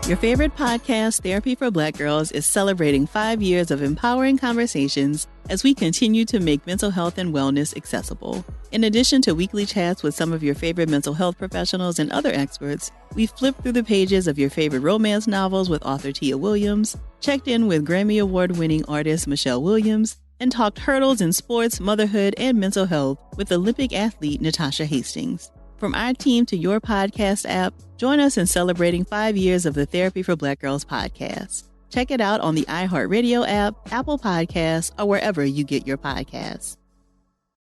Your favorite podcast, Therapy for Black Girls, is celebrating 5 years of empowering conversations as we continue to make mental health and wellness accessible. In addition to weekly chats with some of your favorite mental health professionals and other experts, we've flipped through the pages of your favorite romance novels with author Tia Williams, checked in with Grammy Award-winning artist Michelle Williams, and talked hurdles in sports, motherhood, and mental health with Olympic athlete Natasha Hastings. From our team to your podcast app, join us in celebrating 5 years of the Therapy for Black Girls podcast. Check it out on the iHeartRadio app, Apple Podcasts, or wherever you get your podcasts.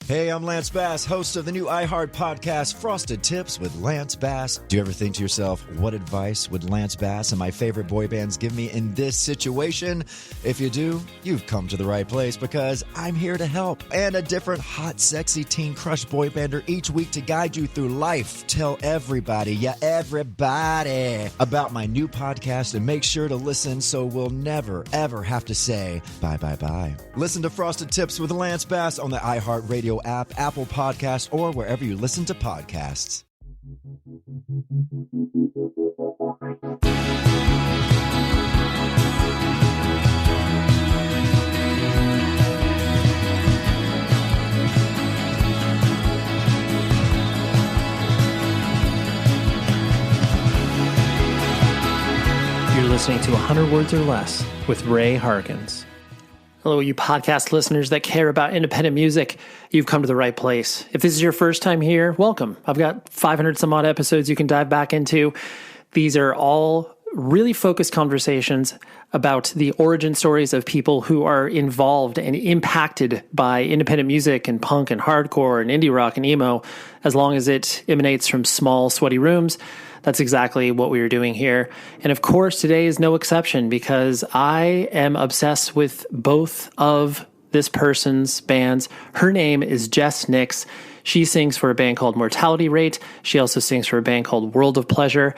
Hey, I'm Lance Bass, host of the new iHeart podcast, Frosted Tips with Lance Bass. Do you ever think to yourself, what advice would Lance Bass and my favorite boy bands give me in this situation? If you do, you've come to the right place because I'm here to help. And a different hot, sexy teen crush boy bander each week to guide you through life. Tell everybody, everybody, about my new podcast and make sure to listen so we'll never, ever have to say bye. Listen to Frosted Tips with Lance Bass on the iHeart Radio app, Apple Podcasts, or wherever you listen to podcasts. You're listening to 100 Words or Less with Ray Harkins. Hello, you podcast listeners that care about independent music. You've come to the right place. If this is your first time here, welcome. I've got 500 some odd episodes you can dive back into. These are all really focused conversations about the origin stories of people who are involved and impacted by independent music and punk and hardcore and indie rock and emo, as long as it emanates from small, sweaty rooms. That's exactly what we are doing here. And of course, today is no exception because I am obsessed with both of this person's bands. Her name is Jess Nyx. She sings for a band called Mortality Rate. She also sings for a band called World of Pleasure.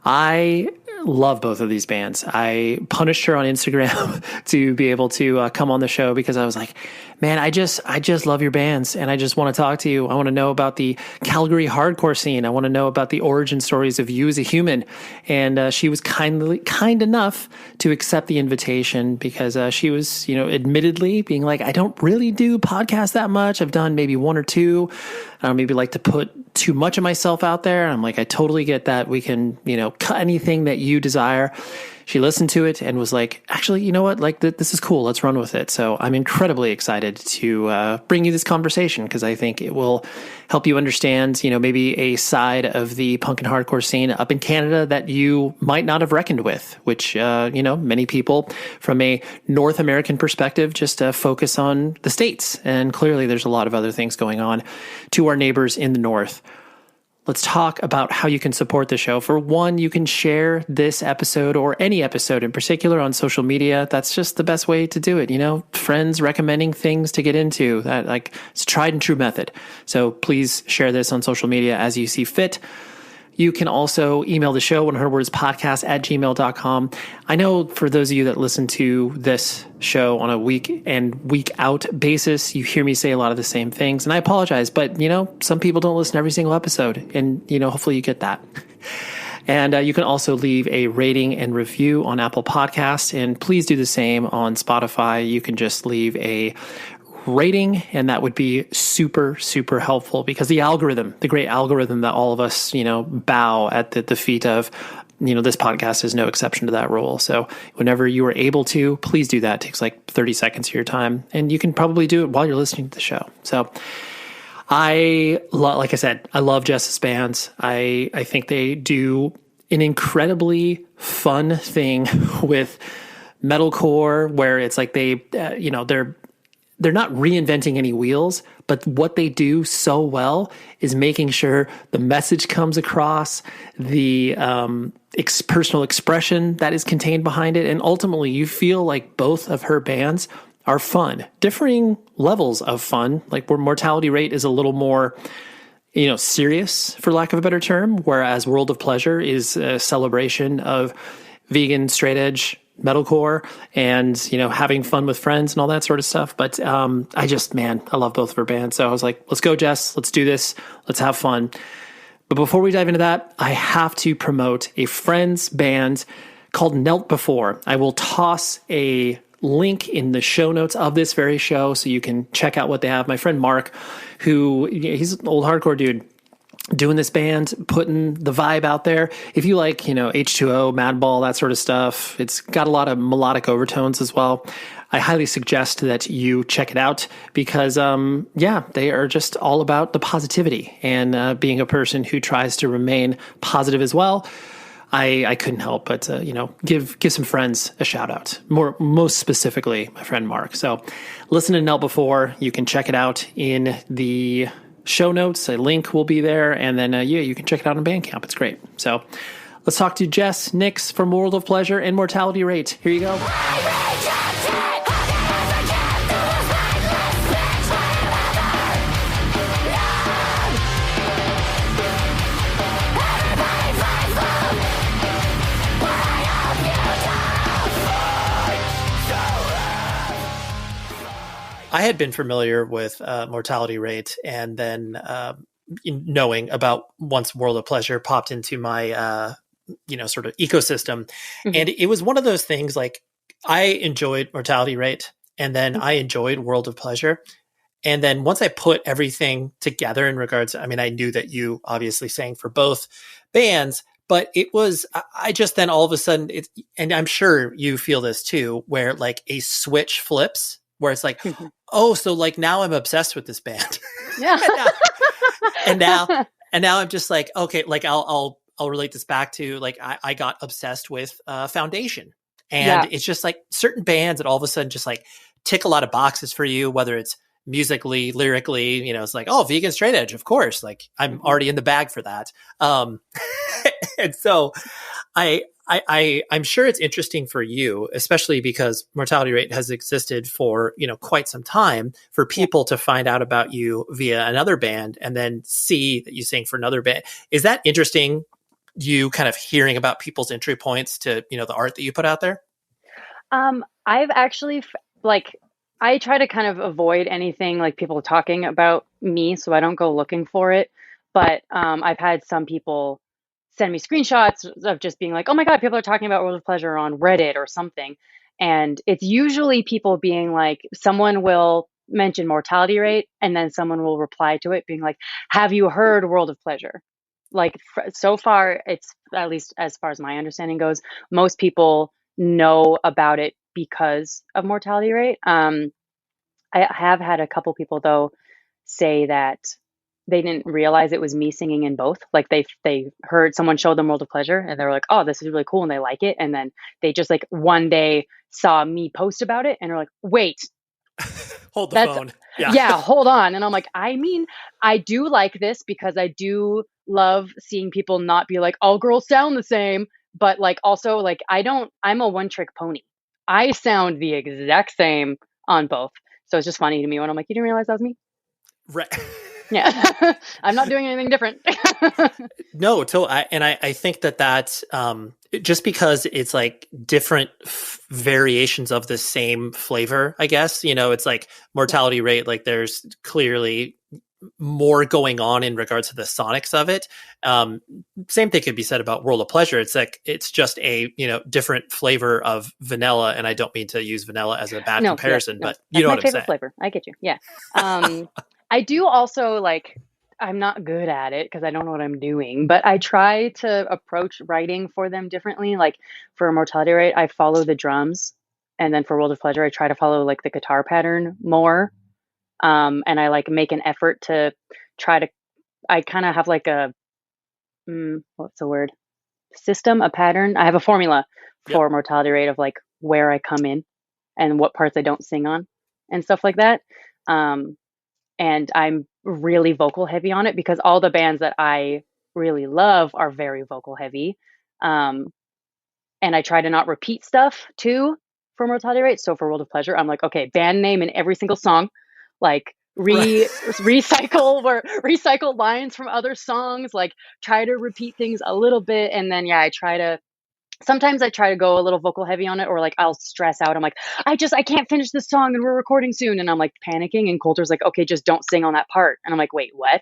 I love both of these bands. I punished her on Instagram to be able to come on the show because I was like, man, I just love your bands and I just want to talk to you. I want to know about the Calgary hardcore scene. I want to know about the origin stories of you as a human. And she was kind enough to accept the invitation because she was, admittedly being like, I don't really do podcasts that much. I've done maybe one or two. I don't maybe like to put too much of myself out there. And I'm like, I totally get that. We can, cut anything that you desire. She listened to it and was like, actually, you know what? Like, this is cool. Let's run with it. So I'm incredibly excited to bring you this conversation because I think it will help you understand, maybe a side of the punk and hardcore scene up in Canada that you might not have reckoned with, which, many people from a North American perspective just focus on the States. And clearly there's a lot of other things going on to our neighbors in the North. Let's talk about how you can support the show. For one, you can share this episode or any episode in particular on social media. That's just the best way to do it. Friends recommending things to get into. It's a tried and true method. So please share this on social media as you see fit. You can also email the show, 100wordspodcast@gmail.com. I know for those of you that listen to this show on a week and week out basis, you hear me say a lot of the same things. And I apologize, but, some people don't listen to every single episode. And, hopefully you get that. And you can also leave a rating and review on Apple Podcasts. And please do the same on Spotify. You can just leave a rating, and that would be super, super helpful because the great algorithm that all of us, bow at the feet of, this podcast is no exception to that rule. So whenever you are able to, please do that. It takes like 30 seconds of your time, and you can probably do it while you're listening to the show. So like I said, I love Jess's bands. I think they do an incredibly fun thing with metalcore where it's like they're not reinventing any wheels, but what they do so well is making sure the message comes across, the personal expression that is contained behind it. And ultimately, you feel like both of her bands are fun, differing levels of fun. Like where Mortality Rate is a little more, serious, for lack of a better term, whereas World of Pleasure is a celebration of vegan, straight edge metalcore and, having fun with friends and all that sort of stuff. But I love both of her bands. So I was like, let's go, Jess. Let's do this. Let's have fun. But before we dive into that, I have to promote a friend's band called Knelt Before. I will toss a link in the show notes of this very show so you can check out what they have. My friend Mark, who he's an old hardcore dude, doing this band, putting the vibe out there. If you like, H2O, Madball, that sort of stuff, it's got a lot of melodic overtones as well. I highly suggest that you check it out because, they are just all about the positivity and being a person who tries to remain positive as well. I couldn't help but, give some friends a shout out. Most specifically, my friend Mark. So listen to Knelt Before. You can check it out in the show notes. A link will be there. And then, you can check it out on Bandcamp. It's great. So let's talk to Jess Nyx from World of Pleasure and Mortality Rate. Here you go. I had been familiar with Mortality Rate, and then knowing about once World of Pleasure popped into my sort of ecosystem. Mm-hmm. And it was one of those things, like, I enjoyed Mortality Rate, and then I enjoyed World of Pleasure. And then once I put everything together in regards, I knew that you obviously sang for both bands, but it was, I just then all of a sudden, and I'm sure you feel this too, where like a switch flips, where it's like, oh, so like now I'm obsessed with this band. Yeah. and now I'm just like, okay, like I'll relate this back to like, I got obsessed with Foundation, and it's just like certain bands that all of a sudden just like tick a lot of boxes for you, whether it's musically, lyrically, it's like, oh, vegan straight edge, of course. Like I'm already in the bag for that. And so I'm sure it's interesting for you, especially because Mortality Rate has existed for, quite some time, for people to find out about you via another band and then see that you sing for another band. Is that interesting? You kind of hearing about people's entry points to, the art that you put out there? I've actually I try to kind of avoid anything like people talking about me, so I don't go looking for it. But I've had some people send me screenshots of just being like, oh my God, people are talking about World of Pleasure on Reddit or something. And it's usually people being like, someone will mention Mortality Rate, and then someone will reply to it being like, have you heard World of Pleasure? Like so far, it's, at least as far as my understanding goes, most people know about it because of Mortality Rate. I have had a couple people though say that they didn't realize it was me singing in both. Like they heard someone show them World of Pleasure and they were like, oh, this is really cool, and they like it. And then they just like one day saw me post about it and are like, wait, hold the phone. Yeah, hold on. And I'm like, I do like this because I do love seeing people not be like, all girls sound the same, but like also like I'm a one trick pony. I sound the exact same on both. So it's just funny to me when I'm like, you didn't realize that was me? Right. Yeah. I'm not doing anything different. No, I think that just because it's like different variations of the same flavor, I guess, it's like Mortality Rate, like there's clearly more going on in regards to the sonics of it. Same thing could be said about World of Pleasure. It's like, it's just a, different flavor of vanilla. And I don't mean to use vanilla as a bad comparison, but you know what I'm saying. Favorite flavor. I get you. Yeah. I do also I'm not good at it because I don't know what I'm doing, but I try to approach writing for them differently. Like for Mortality Rate, I follow the drums. And then for World of Pleasure, I try to follow like the guitar pattern more. And I like make an effort to I kind of have like a, what's the word? System, a pattern. I have a formula for Mortality Rate of like where I come in and what parts I don't sing on and stuff like that. And I'm really vocal heavy on it because all the bands that I really love are very vocal heavy. And I try to not repeat stuff too for Mortality Rate. So for World of Pleasure, I'm like, okay, band name in every single song, like recycle lines from other songs, like try to repeat things a little bit. And then, sometimes I try to go a little vocal heavy on it, or like I'll stress out. I'm like, I can't finish this song and we're recording soon. And I'm like panicking, and Coulter's like, okay, just don't sing on that part. And I'm like, wait, what?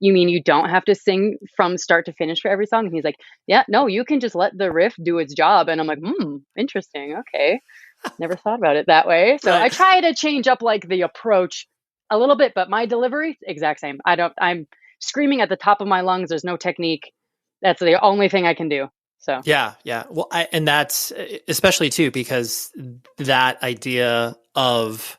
you mean you don't have to sing from start to finish for every song? And he's like, yeah, no, you can just let the riff do its job. And I'm like, interesting. Okay. Never thought about it that way. So I Right. try to change up like the approach a little bit, but my delivery, exact same. I'm screaming at the top of my lungs. There's no technique. That's the only thing I can do. So Yeah, yeah. Well, and that's especially too because that idea of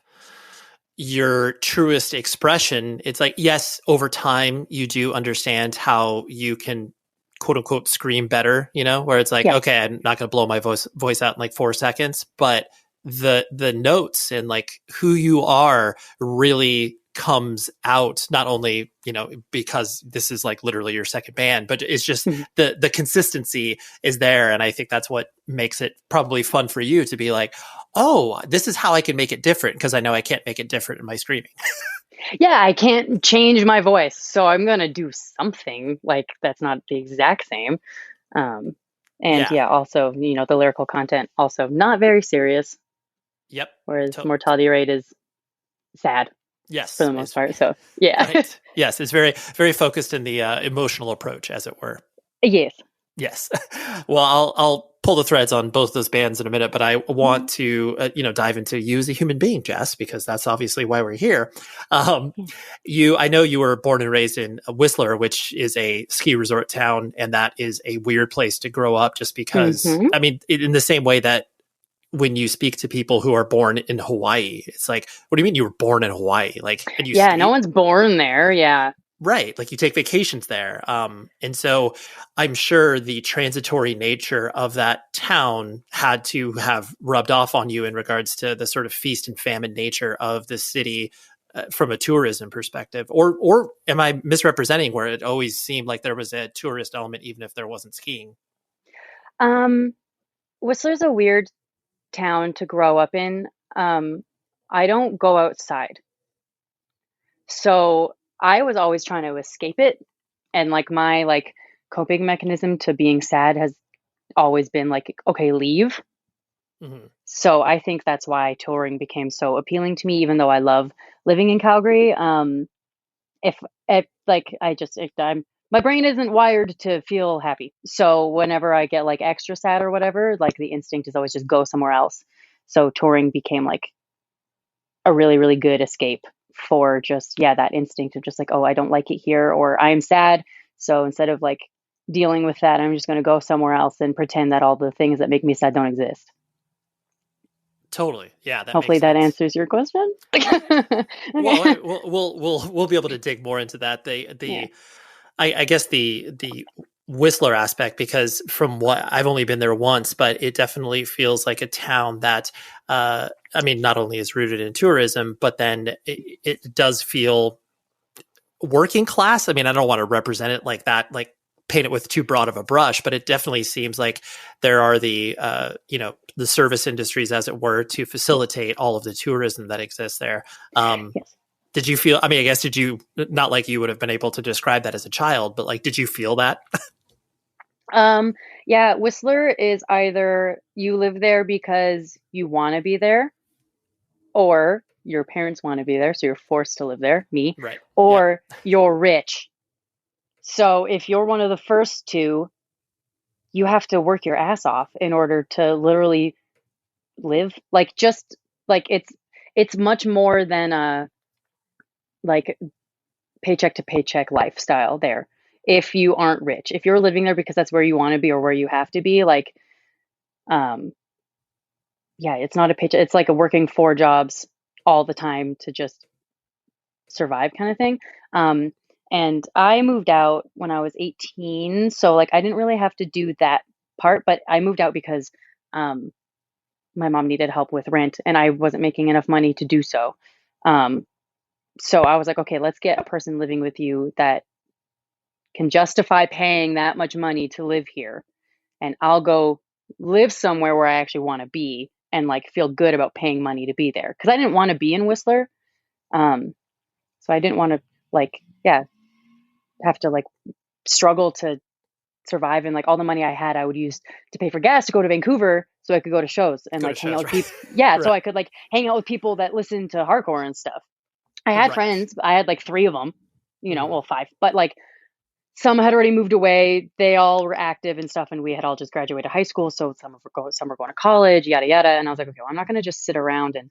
your truest expression, it's like, yes, over time you do understand how you can quote unquote scream better, where it's like, yeah. okay, I'm not going to blow my voice out in like 4 seconds, but the notes and like who you are really comes out, not only because this is like literally your second band, but it's just the consistency is there. And I think that's what makes it probably fun for you to be like, oh, this is how I can make it different, because I know I can't make it different in my screaming. Yeah, I can't change my voice, so I'm gonna do something like that's not the exact same. And also, the lyrical content also not very serious. Yep. Whereas Mortality Rate is sad. Yes, for the most part. So yeah. Right. Yes, it's very, very focused in the emotional approach, as it were. Yes. Yes. Well, I'll pull the threads on both those bands in a minute, but I want to dive into you as a human being, Jess, because that's obviously why we're here. I know you were born and raised in Whistler, which is a ski resort town, and that is a weird place to grow up, just because I mean, in the same way that when you speak to people who are born in Hawaii, it's like, what do you mean you were born in Hawaii? Like, and no one's born there. Yeah. Right. Like you take vacations there. And so I'm sure the transitory nature of that town had to have rubbed off on you in regards to the sort of feast and famine nature of the city from a tourism perspective. Or am I misrepresenting where it always seemed like there was a tourist element, even if there wasn't skiing? Whistler's a weird town to grow up in. I don't go outside. So I was always trying to escape it. And like my coping mechanism to being sad has always been like, okay, leave. So I think that's why touring became so appealing to me, even though I love living in Calgary. My brain isn't wired to feel happy. So whenever I get like extra sad or whatever, like the instinct is always just go somewhere else. So touring became like a really, really good escape for just, that instinct of just like, oh, I don't like it here, or I'm sad. So instead of like dealing with that, I'm just going to go somewhere else and pretend that all the things that make me sad don't exist. Totally. Yeah. Hopefully that answers your question. Well, we'll be able to dig more into that. I guess the Whistler aspect, because from what I've only been there once, but it definitely feels like a town that, I mean, not only is rooted in tourism, but then it does feel working class. I mean, I don't want to represent it like that, like paint it with too broad of a brush, but it definitely seems like there are the service industries, as it were, to facilitate all of the tourism that exists there. Yes. Did you feel, I mean, I guess, did you, not like you would have been able to describe that as a child, but like, did you feel that? Yeah, Whistler is either you live there because you want to be there, or your parents want to be there, so you're forced to live there, me, right? Or you're rich. So if you're one of the first two, you have to work your ass off in order to literally live. Like, just like it's much more than a like paycheck to paycheck lifestyle there. If you aren't rich, if you're living there because that's where you want to be or where you have to be, like, it's not a paycheck. It's like a working 4 jobs all the time to just survive kind of thing. And I moved out when I was 18. So like, I didn't really have to do that part, but I moved out because, my mom needed help with rent and I wasn't making enough money to do so. So I was like, okay, let's get a person living with you that can justify paying that much money to live here. And I'll go live somewhere where I actually want to be and like feel good about paying money to be there. Cause I didn't want to be in Whistler. So I didn't want to have to like struggle to survive. And like all the money I had, I would use to pay for gas to go to Vancouver so I could go to shows and hang out with people. Yeah. Right. So I could like hang out with people that listen to hardcore and stuff. I had friends. I had like 3 of them, well, 5, but like some had already moved away. They all were active and stuff, and we had all just graduated high school. So some were going to college, yada yada. And I was like, okay, well, I'm not going to just sit around and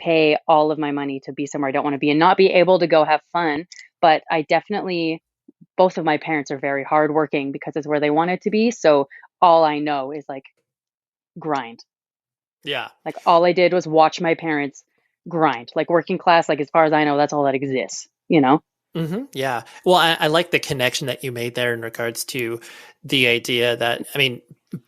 pay all of my money to be somewhere I don't want to be and not be able to go have fun. But I definitely, both of my parents are very hardworking because it's where they wanted to be. So all I know is like grind. Yeah. Like all I did was watch my parents grind. Like working class, like as far as I know, that's all that exists, Yeah. Well, I like the connection that you made there in regards to the idea that, I mean,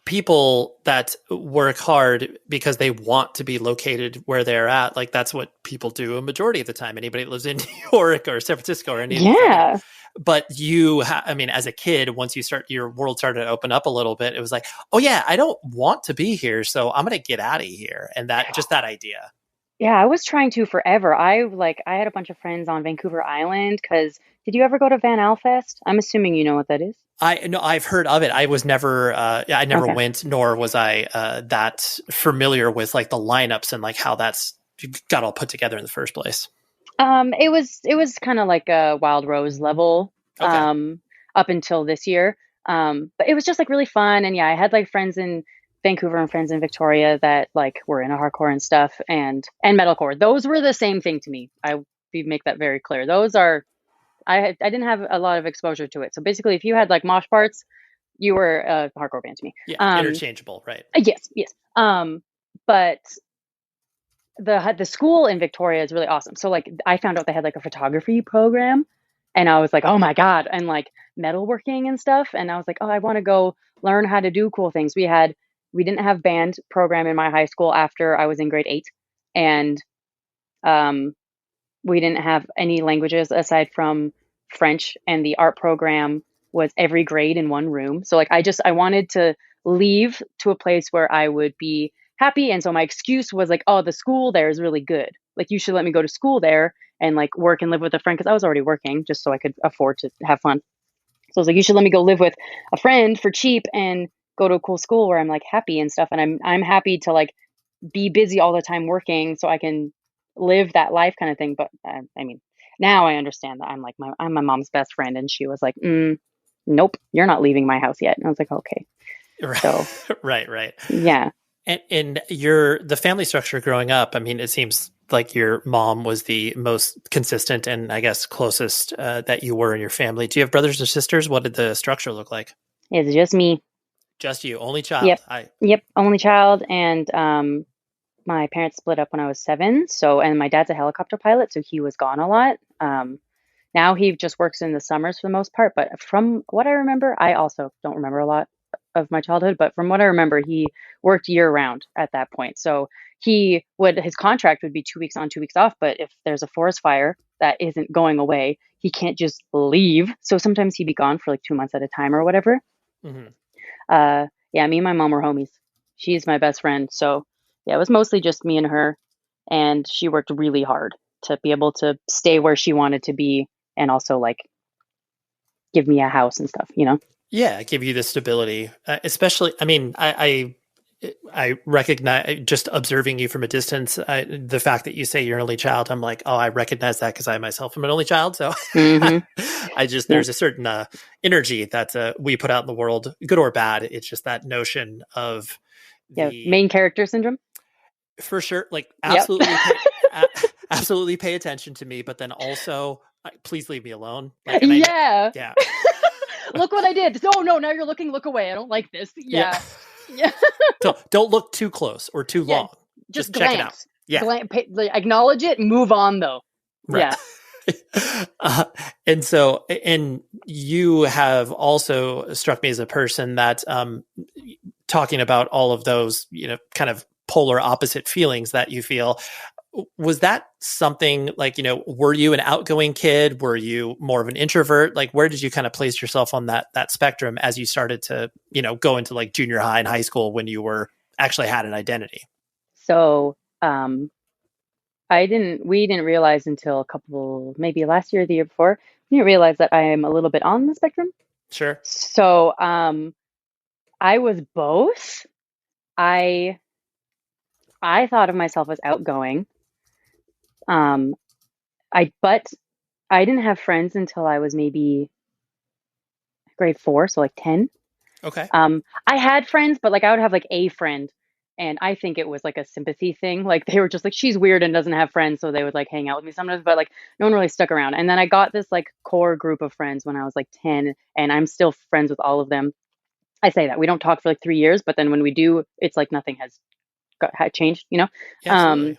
people that work hard because they want to be located where they're at, like that's what people do a majority of the time. Anybody that lives in New York or San Francisco or any of these Yeah. But I mean, as a kid, once your world started to open up a little bit, it was like, oh yeah, I don't want to be here, so I'm going to get out of here. And that idea. Yeah, I was trying to forever. I had a bunch of friends on Vancouver Island because did you ever go to Van Alfest? I'm assuming you know what that is. I've heard of it. I was never, I never Okay. went, nor was I that familiar with like the lineups and like how that's got all put together in the first place. It was kind of like a Wild Rose level, Okay. up until this year. But it was just like really fun. And yeah, I had like friends in Vancouver and friends in Victoria that like were into hardcore and stuff and metalcore. Those were the same thing to me. We make that very clear. Those are, I didn't have a lot of exposure to it. So basically if you had like mosh parts, you were a hardcore band to me. Yeah. Interchangeable. Right. Yes. Yes. But the school in Victoria is really awesome. So like I found out they had like a photography program and I was like, oh my God, and like metalworking and stuff. And I was like, oh, I want to go learn how to do cool things. We didn't have band program in my high school after I was in grade 8. And we didn't have any languages aside from French, and the art program was every grade in one room. So like I wanted to leave to a place where I would be happy. And so my excuse was like, oh, the school there is really good. Like you should let me go to school there and like work and live with a friend because I was already working just so I could afford to have fun. So I was like, you should let me go live with a friend for cheap and go to a cool school where I'm like happy and stuff. And I'm happy to like be busy all the time working so I can live that life kind of thing. But I mean, now I understand that I'm my mom's best friend, and she was like, nope, you're not leaving my house yet. And I was like, okay. Right. So right. Yeah. And the family structure growing up, I mean, it seems like your mom was the most consistent and I guess closest that you were in your family. Do you have brothers or sisters? What did the structure look like? It's just me. Just you, only child. Yep. Only child. And my parents split up when I was 7. So, and my dad's a helicopter pilot, so he was gone a lot. Now he just works in the summers for the most part. But from what I remember, I also don't remember a lot of my childhood, but from what I remember, he worked year round at that point. So his contract would be 2 weeks on, 2 weeks off. But if there's a forest fire that isn't going away, he can't just leave. So sometimes he'd be gone for like 2 months at a time or whatever. Mm-hmm. Yeah, me and my mom were homies. She's my best friend. So yeah, it was mostly just me and her. And she worked really hard to be able to stay where she wanted to be and also like give me a house and stuff, Yeah, give you the stability, especially. I mean, I recognize just observing you from a distance. The fact that you say you're an only child, I'm like, oh, I recognize that because I myself am an only child. So there's a certain energy that we put out in the world, good or bad. It's just that notion of the main character syndrome. For sure, like absolutely, absolutely pay attention to me, but then also please leave me alone. Like, yeah. Look what I did. No, now you're looking. Look away. I don't like this. Yeah. Don't look too close or too long. Just check it out. Yeah. Acknowledge it. Move on, though. Right. Yeah. And you have also struck me as a person that, talking about all of those, kind of polar opposite feelings that you feel. Was that something like, were you an outgoing kid? Were you more of an introvert? Like, where did you kind of place yourself on that spectrum as you started to, go into like junior high and high school when you were actually had an identity? So, we didn't realize until maybe last year or the year before, we didn't realize that I am a little bit on the spectrum. Sure. So, I was both. I thought of myself as outgoing. But I didn't have friends until I was maybe grade 4, so like 10. Okay. I had friends, but like I would have like a friend, and I think it was like a sympathy thing. Like they were just like, she's weird and doesn't have friends, so they would like hang out with me sometimes, but like no one really stuck around. And then I got this like core group of friends when I was like 10, and I'm still friends with all of them. I say that we don't talk for like 3 years, but then when we do, it's like nothing had changed, you know? Yeah, absolutely.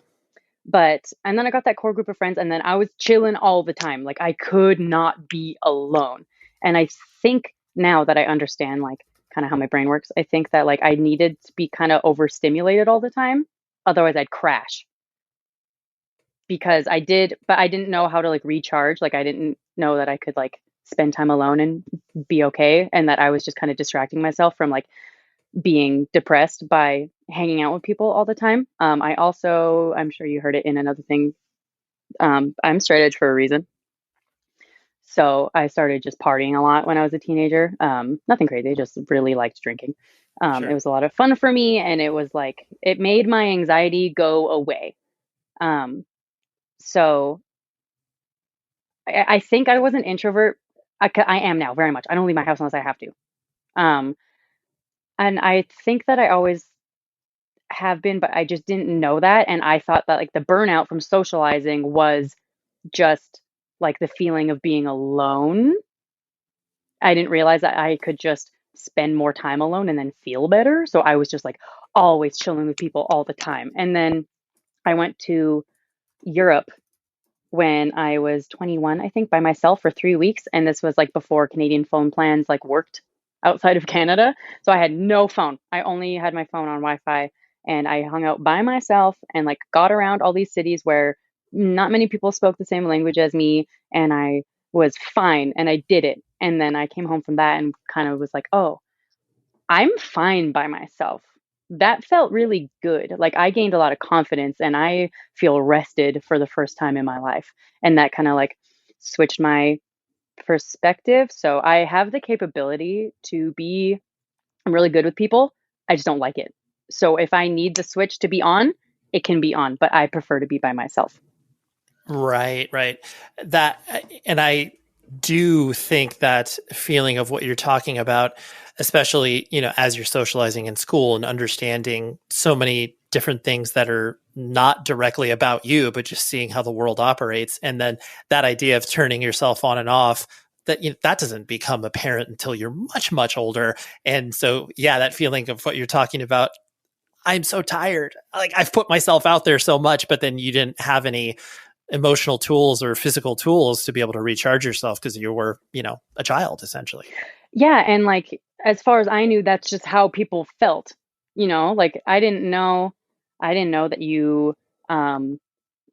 But and then I got that core group of friends, and then I was chilling all the time. Like I could not be alone. And I think now that I understand like kind of how my brain works, I think that like I needed to be kind of overstimulated all the time. Otherwise I'd crash. Because but I didn't know how to like recharge. Like I didn't know that I could like spend time alone and be okay, and that I was just kind of distracting myself from like being depressed by hanging out with people all the time. I also, I'm sure you heard it in another thing. I'm straight edge for a reason. So I started just partying a lot when I was a teenager. Nothing crazy, I just really liked drinking. It Sure. was a lot of fun for me, and it was like, it made my anxiety go away. Um, so I think I was an introvert. I am now very much. I don't leave my house unless I have to. Um, and I think that I always have been, but I just didn't know that. And I thought that like the burnout from socializing was just like the feeling of being alone. I didn't realize that I could just spend more time alone and then feel better. So I was just like always chilling with people all the time. And then I went to Europe when I was 21, I think, by myself for 3 weeks. And this was like before Canadian phone plans like worked outside of Canada. So I had no phone. I only had my phone on Wi-Fi, and I hung out by myself and like got around all these cities where not many people spoke the same language as me, and I was fine and I did it. And then I came home from that and kind of was like, "Oh, I'm fine by myself." That felt really good. Like I gained a lot of confidence, and I feel rested for the first time in my life. And that kind of like switched my perspective. So I have the capability to be, I'm really good with people. I just don't like it. So if I need the switch to be on, it can be on, but I prefer to be by myself. Right, right. That, and I do think that feeling of what you're talking about, especially, as you're socializing in school and understanding so many different things that are not directly about you, but just seeing how the world operates. And then that idea of turning yourself on and off, that that doesn't become apparent until you're much, much older. And so, yeah, that feeling of what you're talking about, I'm so tired. Like I've put myself out there so much, but then you didn't have any emotional tools or physical tools to be able to recharge yourself because you were, a child essentially. Yeah. And like, as far as I knew, that's just how people felt, like I didn't know that um,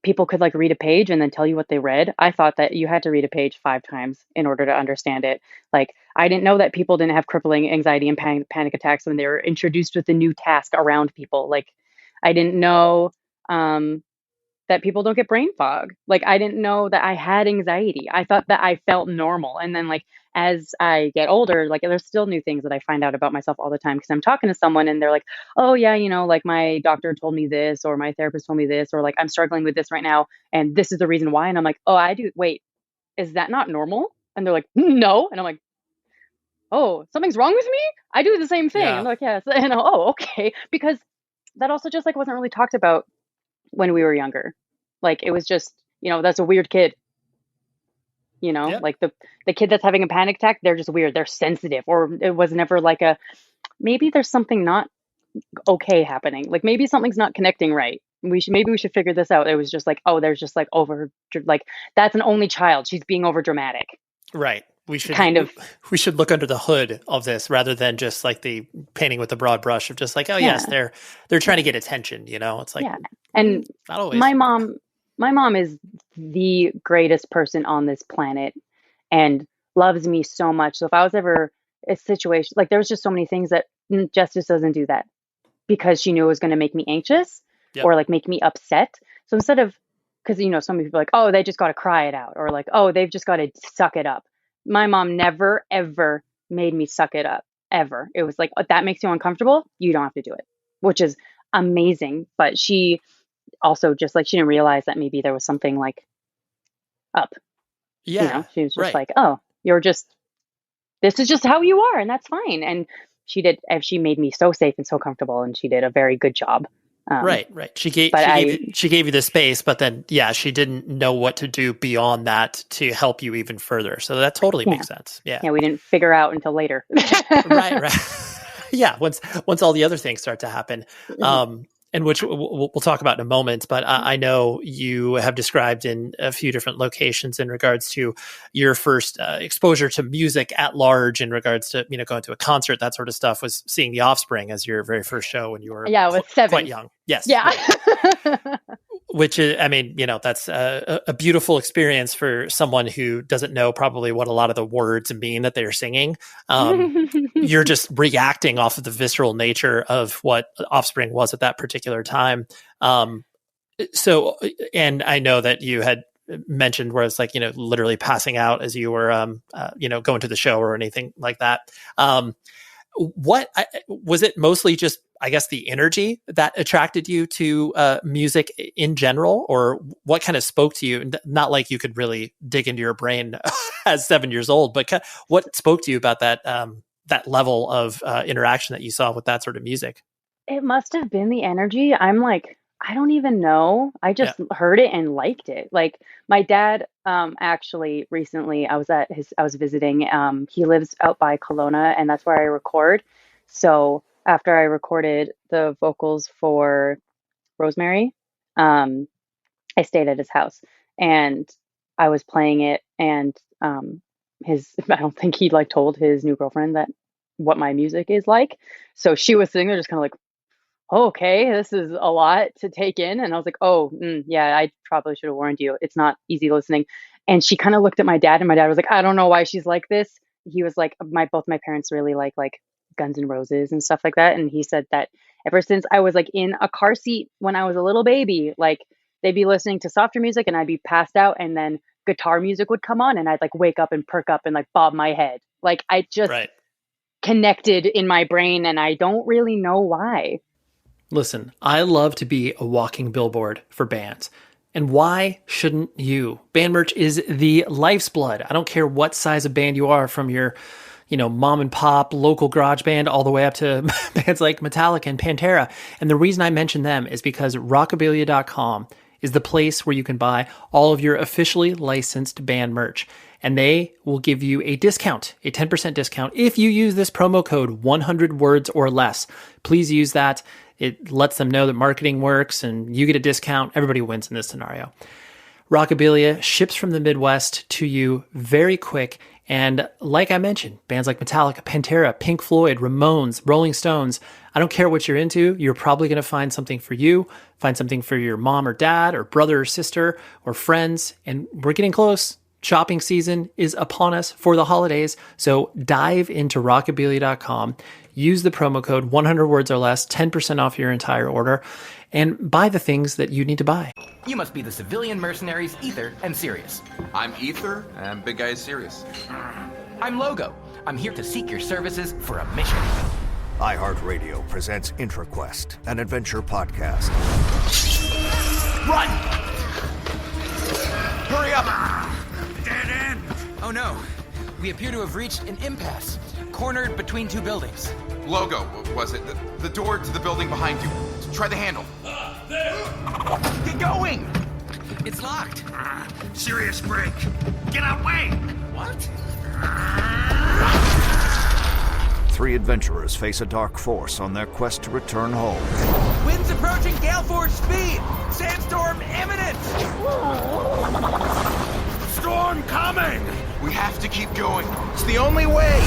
people could like read a page and then tell you what they read. I thought that you had to read a page 5 times in order to understand it. Like I didn't know that people didn't have crippling anxiety and panic attacks when they were introduced with a new task around people. Like I didn't know um, that people don't get brain fog. Like I didn't know that I had anxiety. I thought that I felt normal. And then like as I get older, like there's still new things that I find out about myself all the time because I'm talking to someone and they're like, "Oh yeah, like my doctor told me this, or my therapist told me this, or like I'm struggling with this right now and this is the reason why." And I'm like, "Oh, I do. Wait, is that not normal?" And they're like, "No." And I'm like, "Oh, something's wrong with me? I do the same thing." Yeah. And they're like, "Yes." And oh, okay. Because that also just like wasn't really talked about when we were younger. Like it was just, that's a weird kid. Yep. Like the kid that's having a panic attack, they're just weird. They're sensitive, or it was never like maybe there's something not okay happening. Like maybe something's not connecting right. Maybe we should figure this out. It was just like, oh, there's just like like that's an only child. She's being over dramatic. Right. We should Kind of. we should look under the hood of this rather than just like the painting with the broad brush of just like, oh yes, Yeah. they're trying to get attention, It's like Yeah. And not always. my mom is the greatest person on this planet and loves me so much. So if I was ever a situation like there was just so many things that Justice doesn't do that because she knew it was going to make me anxious Yep. or like make me upset. So instead of, because some people are like, oh, they just got to cry it out, or like, oh, they've just got to suck it up. My mom never ever made me suck it up ever. It was like, that makes you uncomfortable, you don't have to do it, which is amazing. But she also just like she didn't realize that maybe there was something like up. Yeah. She was just Right. like, oh, this is just how you are. And that's fine. And she made me so safe and so comfortable. And she did a very good job. Right. She gave you the space, but then, she didn't know what to do beyond that to help you even further. So that totally makes sense. Yeah. Yeah. We didn't figure out until later. Right. Yeah. Once all the other things start to happen, and which we'll talk about in a moment, but I know you have described in a few different locations in regards to your first exposure to music at large, in regards to, going to a concert, that sort of stuff, was seeing The Offspring as your very first show when you were I was 7. quite young. Yes. Yeah. Right. Which is, that's a beautiful experience for someone who doesn't know probably what a lot of the words mean that they're singing. You're just reacting off of the visceral nature of what Offspring was at that particular time. So, and I know that you had mentioned where it's like, literally passing out as you were, going to the show or anything like that. Was it mostly just, I guess, the energy that attracted you to music in general, or what kind of spoke to you? Not like you could really dig into your brain as 7 years old, but what spoke to you about that level of interaction that you saw with that sort of music? It must have been the energy. I'm like, I don't even know. I just heard it and liked it. Like my dad, actually recently I was visiting, he lives out by Kelowna, and that's where I record. So after I recorded the vocals for Rosemary, I stayed at his house and I was playing it, and I don't think he like told his new girlfriend that what my music is like. So she was sitting there just kind of like, oh, okay, this is a lot to take in. And I was like, yeah, I probably should have warned you. It's not easy listening. And she kind of looked at my dad, and my dad was like, I don't know why she's like this. He was like, both my parents really like Guns N' Roses and stuff like that. And he said that ever since I was like in a car seat when I was a little baby, like they'd be listening to softer music and I'd be passed out, and then guitar music would come on and I'd like wake up and perk up and like bob my head. Like I just connected in my brain, and I don't really know why. Listen, I love to be a walking billboard for bands. And why shouldn't you? Band merch is the life's blood. I don't care what size of band you are, from your, mom and pop local garage band all the way up to bands like Metallica and Pantera. And the reason I mention them is because rockabilia.com is the place where you can buy all of your officially licensed band merch. And they will give you a discount, a 10% discount, if you use this promo code 100 words or less. Please use that. It lets them know that marketing works and you get a discount. Everybody wins in this scenario. Rockabilia ships from the Midwest to you very quick. And like I mentioned, bands like Metallica, Pantera, Pink Floyd, Ramones, Rolling Stones, I don't care what you're into, you're probably going to find something for you, find something for your mom or dad or brother or sister or friends. And we're getting close. Shopping season is upon us for the holidays. So dive into rockabilia.com, use the promo code 100 words or less, 10% off your entire order, and buy the things that you need to buy. You must be the civilian mercenaries Ether and Sirius. I'm Ether, and Big Guy is Sirius. I'm Logo. I'm here to seek your services for a mission. iHeartRadio presents IntraQuest, an adventure podcast. Run! Hurry up! Dead end! Oh no. We appear to have reached an impasse, cornered between two buildings. Logo, was it? The door to the building behind you. Try the handle. There! Get going! It's locked. Serious break. Get away! What? 3 adventurers face a dark force on their quest to return home. Winds approaching gale force speed! Sandstorm imminent! Storm coming! We have to keep going. It's the only way!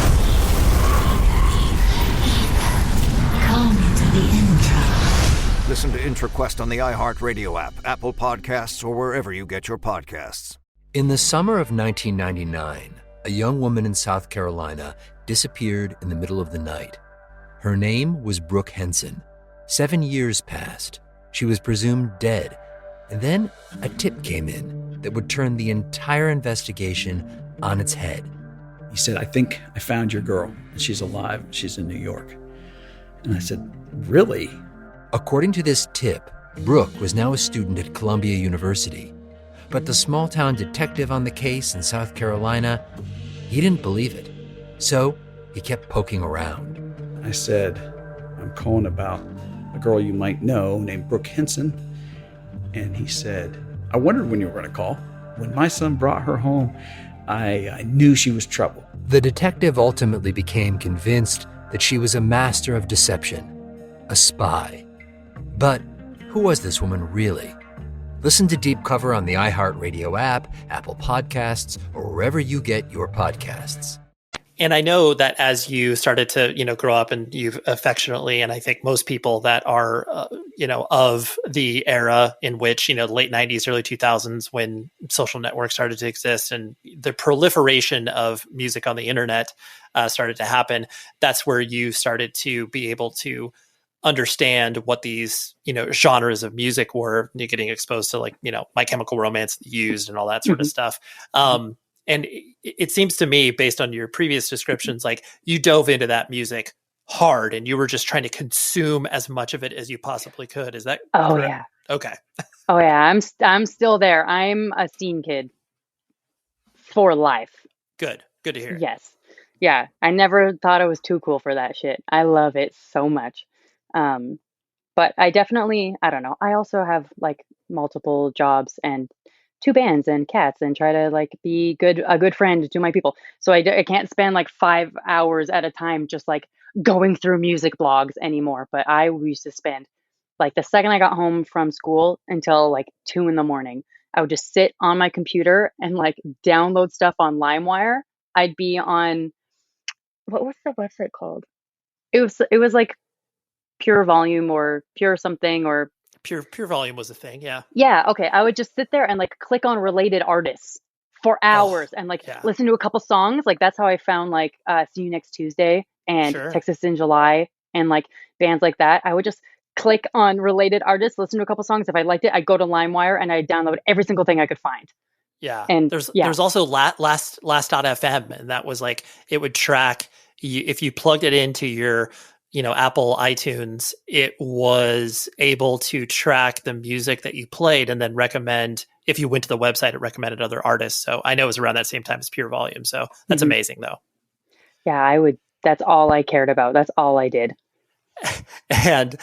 Come to the Intra. Listen to IntraQuest on the iHeartRadio app, Apple Podcasts, or wherever you get your podcasts. In the summer of 1999, a young woman in South Carolina disappeared in the middle of the night. Her name was Brooke Henson. 7 years passed. She was presumed dead. And then a tip came in that would turn the entire investigation on its head. He said, I think I found your girl. She's alive. She's in New York. And I said, really? According to this tip, Brooke was now a student at Columbia University. But the small-town detective on the case in South Carolina, he didn't believe it. So he kept poking around. I said, I'm calling about a girl you might know named Brooke Henson. And he said, I wondered when you were going to call. When my son brought her home, I knew she was trouble. The detective ultimately became convinced that she was a master of deception, a spy. But who was this woman really? Listen to Deep Cover on the iHeartRadio app, Apple Podcasts, or wherever you get your podcasts. And I know that as you started to, grow up, and you've affectionately, and I think most people that are, of the era in which, late 90s, early 2000s, when social networks started to exist and the proliferation of music on the internet started to happen, that's where you started to be able to understand what these, genres of music were. You're getting exposed to My Chemical Romance used and all that sort of stuff. And it seems to me, based on your previous descriptions, like you dove into that music hard and you were just trying to consume as much of it as you possibly could. Is that correct? Yeah. Okay. Oh yeah. I'm still there. I'm a scene kid for life. Good to hear. Yes. Yeah. I never thought I was too cool for that shit. I love it so much. But I definitely, I don't know. I also have multiple jobs and 2 bands and cats, and try to be a good friend to my people. So I can't spend 5 hours at a time just going through music blogs anymore. But I used to spend the second I got home from school until 2 in the morning, I would just sit on my computer and download stuff on LimeWire. I'd be on, what's the website called? It was Pure Volume or Pure something, or Pure Volume was a thing. Yeah. Yeah. Okay. I would just sit there and click on related artists for hours and listen to a couple songs. That's how I found See You Next Tuesday and Texas in July and bands like that. I would just click on related artists, listen to a couple songs. If I liked it, I'd go to LimeWire and I'd download every single thing I could find. Yeah. And there's also last.fm, and that was it would track you, if you plugged it into your Apple iTunes, it was able to track the music that you played and then recommend, if you went to the website, it recommended other artists. So I know it was around that same time as Pure Volume. So that's amazing though. Yeah, that's all I cared about. That's all I did. And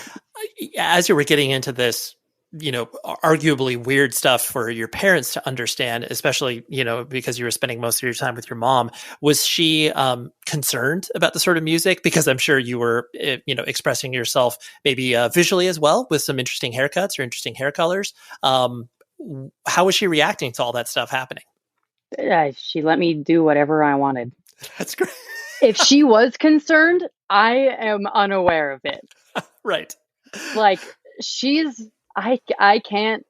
as you were getting into this, arguably weird stuff for your parents to understand, especially, because you were spending most of your time with your mom, was she concerned about the sort of music? Because I'm sure you were, expressing yourself maybe visually as well, with some interesting haircuts or interesting hair colors. How was she reacting to all that stuff happening? She let me do whatever I wanted. That's great. If she was concerned, I am unaware of it. Right. I can't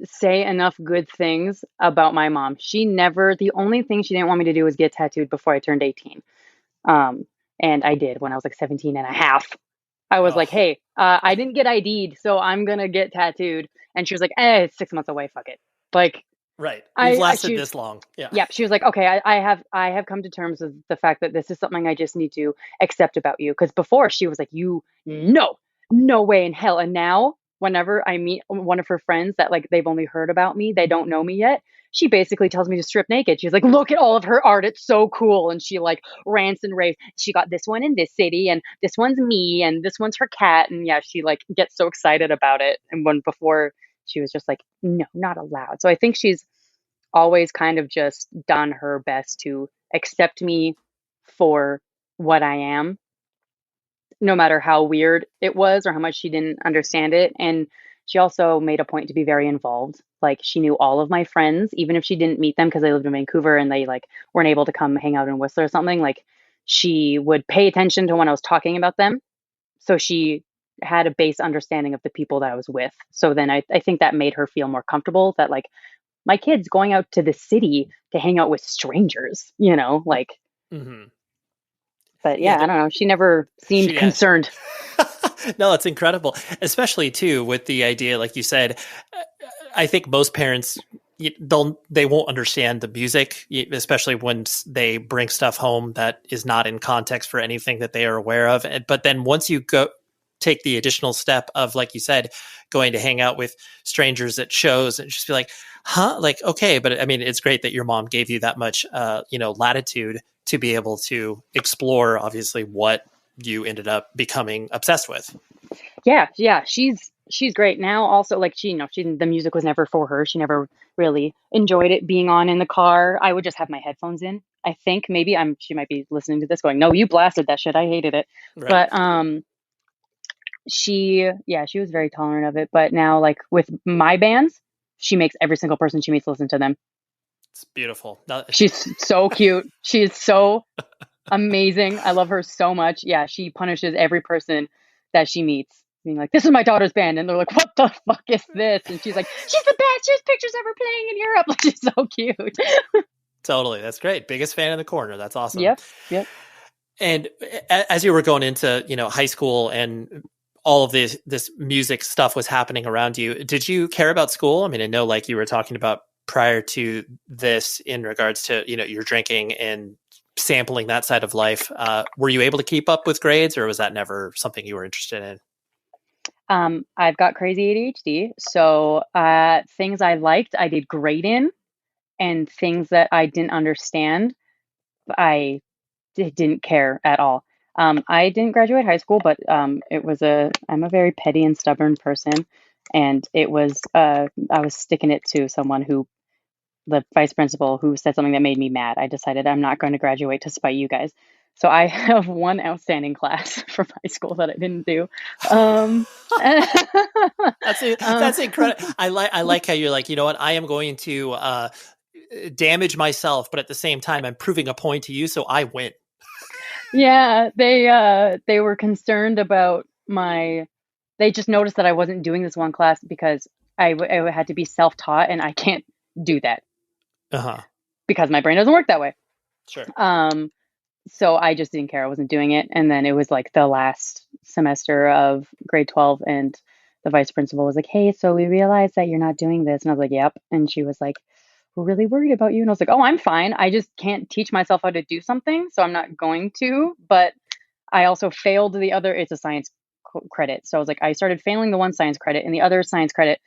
say enough good things about my mom. The only thing she didn't want me to do was get tattooed before I turned 18. And I did when I was 17 and a half. I was hey, I didn't get ID'd, so I'm going to get tattooed. And she was it's 6 months away. Fuck it. Right. You've lasted this long. Yeah. Yeah. She was okay, I have come to terms with the fact that this is something I just need to accept about you. Because before she was no way in hell. And now whenever I meet one of her friends that they've only heard about me, they don't know me yet, she basically tells me to strip naked. She's look at all of her art. It's so cool. And she rants and raves. She got this one in this city, and this one's me, and this one's her cat. And yeah, she gets so excited about it. And when before she was just no, not allowed. So I think she's always kind of just done her best to accept me for what I am, no matter how weird it was or how much she didn't understand it. And she also made a point to be very involved. She knew all of my friends, even if she didn't meet them because they lived in Vancouver and they weren't able to come hang out in Whistler or something. She would pay attention to when I was talking about them. So she had a base understanding of the people that I was with. So then I think that made her feel more comfortable that my kid's going out to the city to hang out with strangers, Mm-hmm. But yeah, I don't know. She never seemed concerned. No, it's incredible, especially too with the idea, like you said. I think most parents they won't understand the music, especially when they bring stuff home that is not in context for anything that they are aware of. But then once you go take the additional step of, like you said, going to hang out with strangers at shows and just be like, huh? Like, okay. But I mean, it's great that your mom gave you that much, latitude to be able to explore, obviously, what you ended up becoming obsessed with. Yeah. She's great now. Also, like, the music was never for her. She never really enjoyed it being on in the car. I would just have my headphones in. I think maybe she might be listening to this going, no, you blasted that shit. I hated it. Right. But she was very tolerant of it. But now, like, with my bands, she makes every single person she meets listen to them. It's beautiful. She's so cute. She is so amazing. I love her so much. Yeah, she punishes every person that she meets, being like, this is my daughter's band. And they're like, what the fuck is this? And she's like, she's the best. She has pictures of her playing in Europe. Like, she's so cute. Totally. That's great. Biggest fan in the corner. That's awesome. Yep. And as you were going into, high school and all of this music stuff was happening around you, did you care about school? I mean, I know, like you were talking about prior to this in regards to, your drinking and sampling that side of life. Were you able to keep up with grades, or was that never something you were interested in? I've got crazy ADHD. So things I liked, I did great in, and things that I didn't understand, I didn't care at all. I didn't graduate high school, but I'm a very petty and stubborn person. And it was, I was sticking it to the vice principal, who said something that made me mad. I decided I'm not going to graduate to spite you guys. So I have one outstanding class from high school that I didn't do. That's incredible. I like how you're like, you know what? I am going to damage myself, but at the same time, I'm proving a point to you, so I win. Yeah, they were concerned about they just noticed that I wasn't doing this one class because I had to be self-taught, and I can't do that. Because my brain doesn't work that way. Sure. So I just didn't care. I wasn't doing it. And then it was like the last semester of grade 12, and the vice principal was like, hey, so we realized that you're not doing this. And I was like, yep. And she was like, we're really worried about you. And I was like, oh, I'm fine. I just can't teach myself how to do something, so I'm not going to. But I also failed the other. It's a science credit. So I was like, I started failing the one science credit, and the other science credit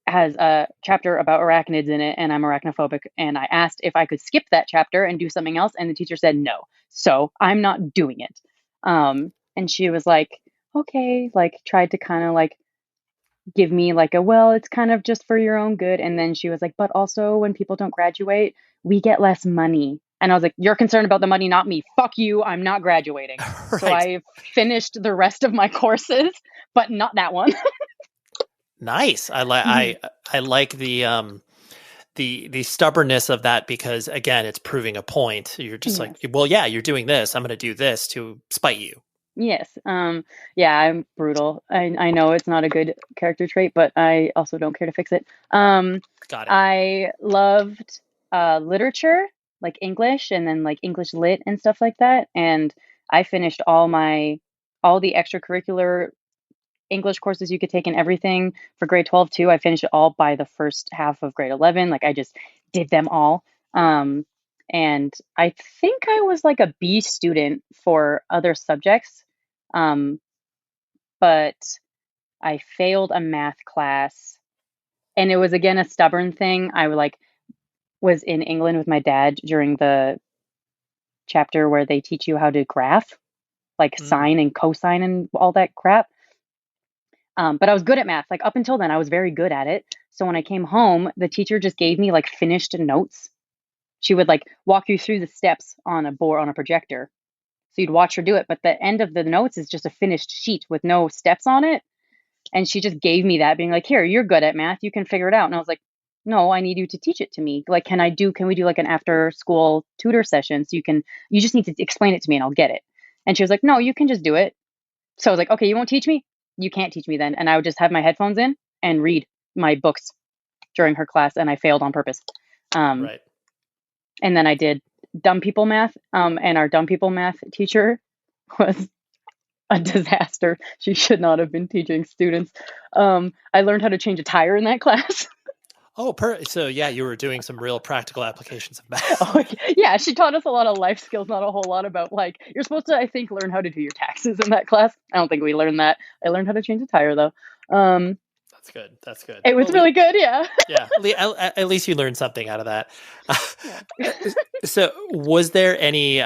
has a chapter about arachnids in it, and I'm arachnophobic. And I asked if I could skip that chapter and do something else, and the teacher said no. So I'm not doing it. And she was like, okay, like tried to kind of like give me like it's kind of just for your own good. And then she was like, but also when people don't graduate, we get less money. And I was like, you're concerned about the money, not me. Fuck you. I'm not graduating. Right. So I finished the rest of my courses, but not that one. Nice. I like the stubbornness of that, because again, it's proving a point. You're just like, well, yeah, you're doing this. I'm going to do this to spite you. Yes. Yeah, I'm brutal. I know it's not a good character trait, but I also don't care to fix it. Got it. I loved literature, like English, and then like English lit and stuff like that. And I finished all the extracurricular English courses you could take and everything for grade 12 too. I finished it all by the first half of grade 11. Like I just did them all. And I think I was like a B student for other subjects. But I failed a math class, and it was again a stubborn thing. I was in England with my dad during the chapter where they teach you how to graph, like sine and cosine and all that crap. But I was good at math. Like up until then, I was very good at it. So when I came home, the teacher just gave me like finished notes. She would like walk you through the steps on a board, on a projector. So you'd watch her do it. But the end of the notes is just a finished sheet with no steps on it. And she just gave me that, being like, here, you're good at math. You can figure it out. And I was like, no, I need you to teach it to me. Like, can we do like an after school tutor session? So you just need to explain it to me and I'll get it. And she was like, no, you can just do it. So I was like, okay, you won't teach me? You can't teach me then. And I would just have my headphones in and read my books during her class. And I failed on purpose. Right. And then I did dumb people math. And our dumb people math teacher was a disaster. She should not have been teaching students. I learned how to change a tire in that class. Oh, so yeah, you were doing some real practical applications of math. Oh, yeah, she taught us a lot of life skills, not a whole lot about like, you're supposed to, I think, learn how to do your taxes in that class. I don't think we learned that. I learned how to change a tire though. That's good. That's good. It was really good. Yeah. Yeah. At least you learned something out of that. So was there any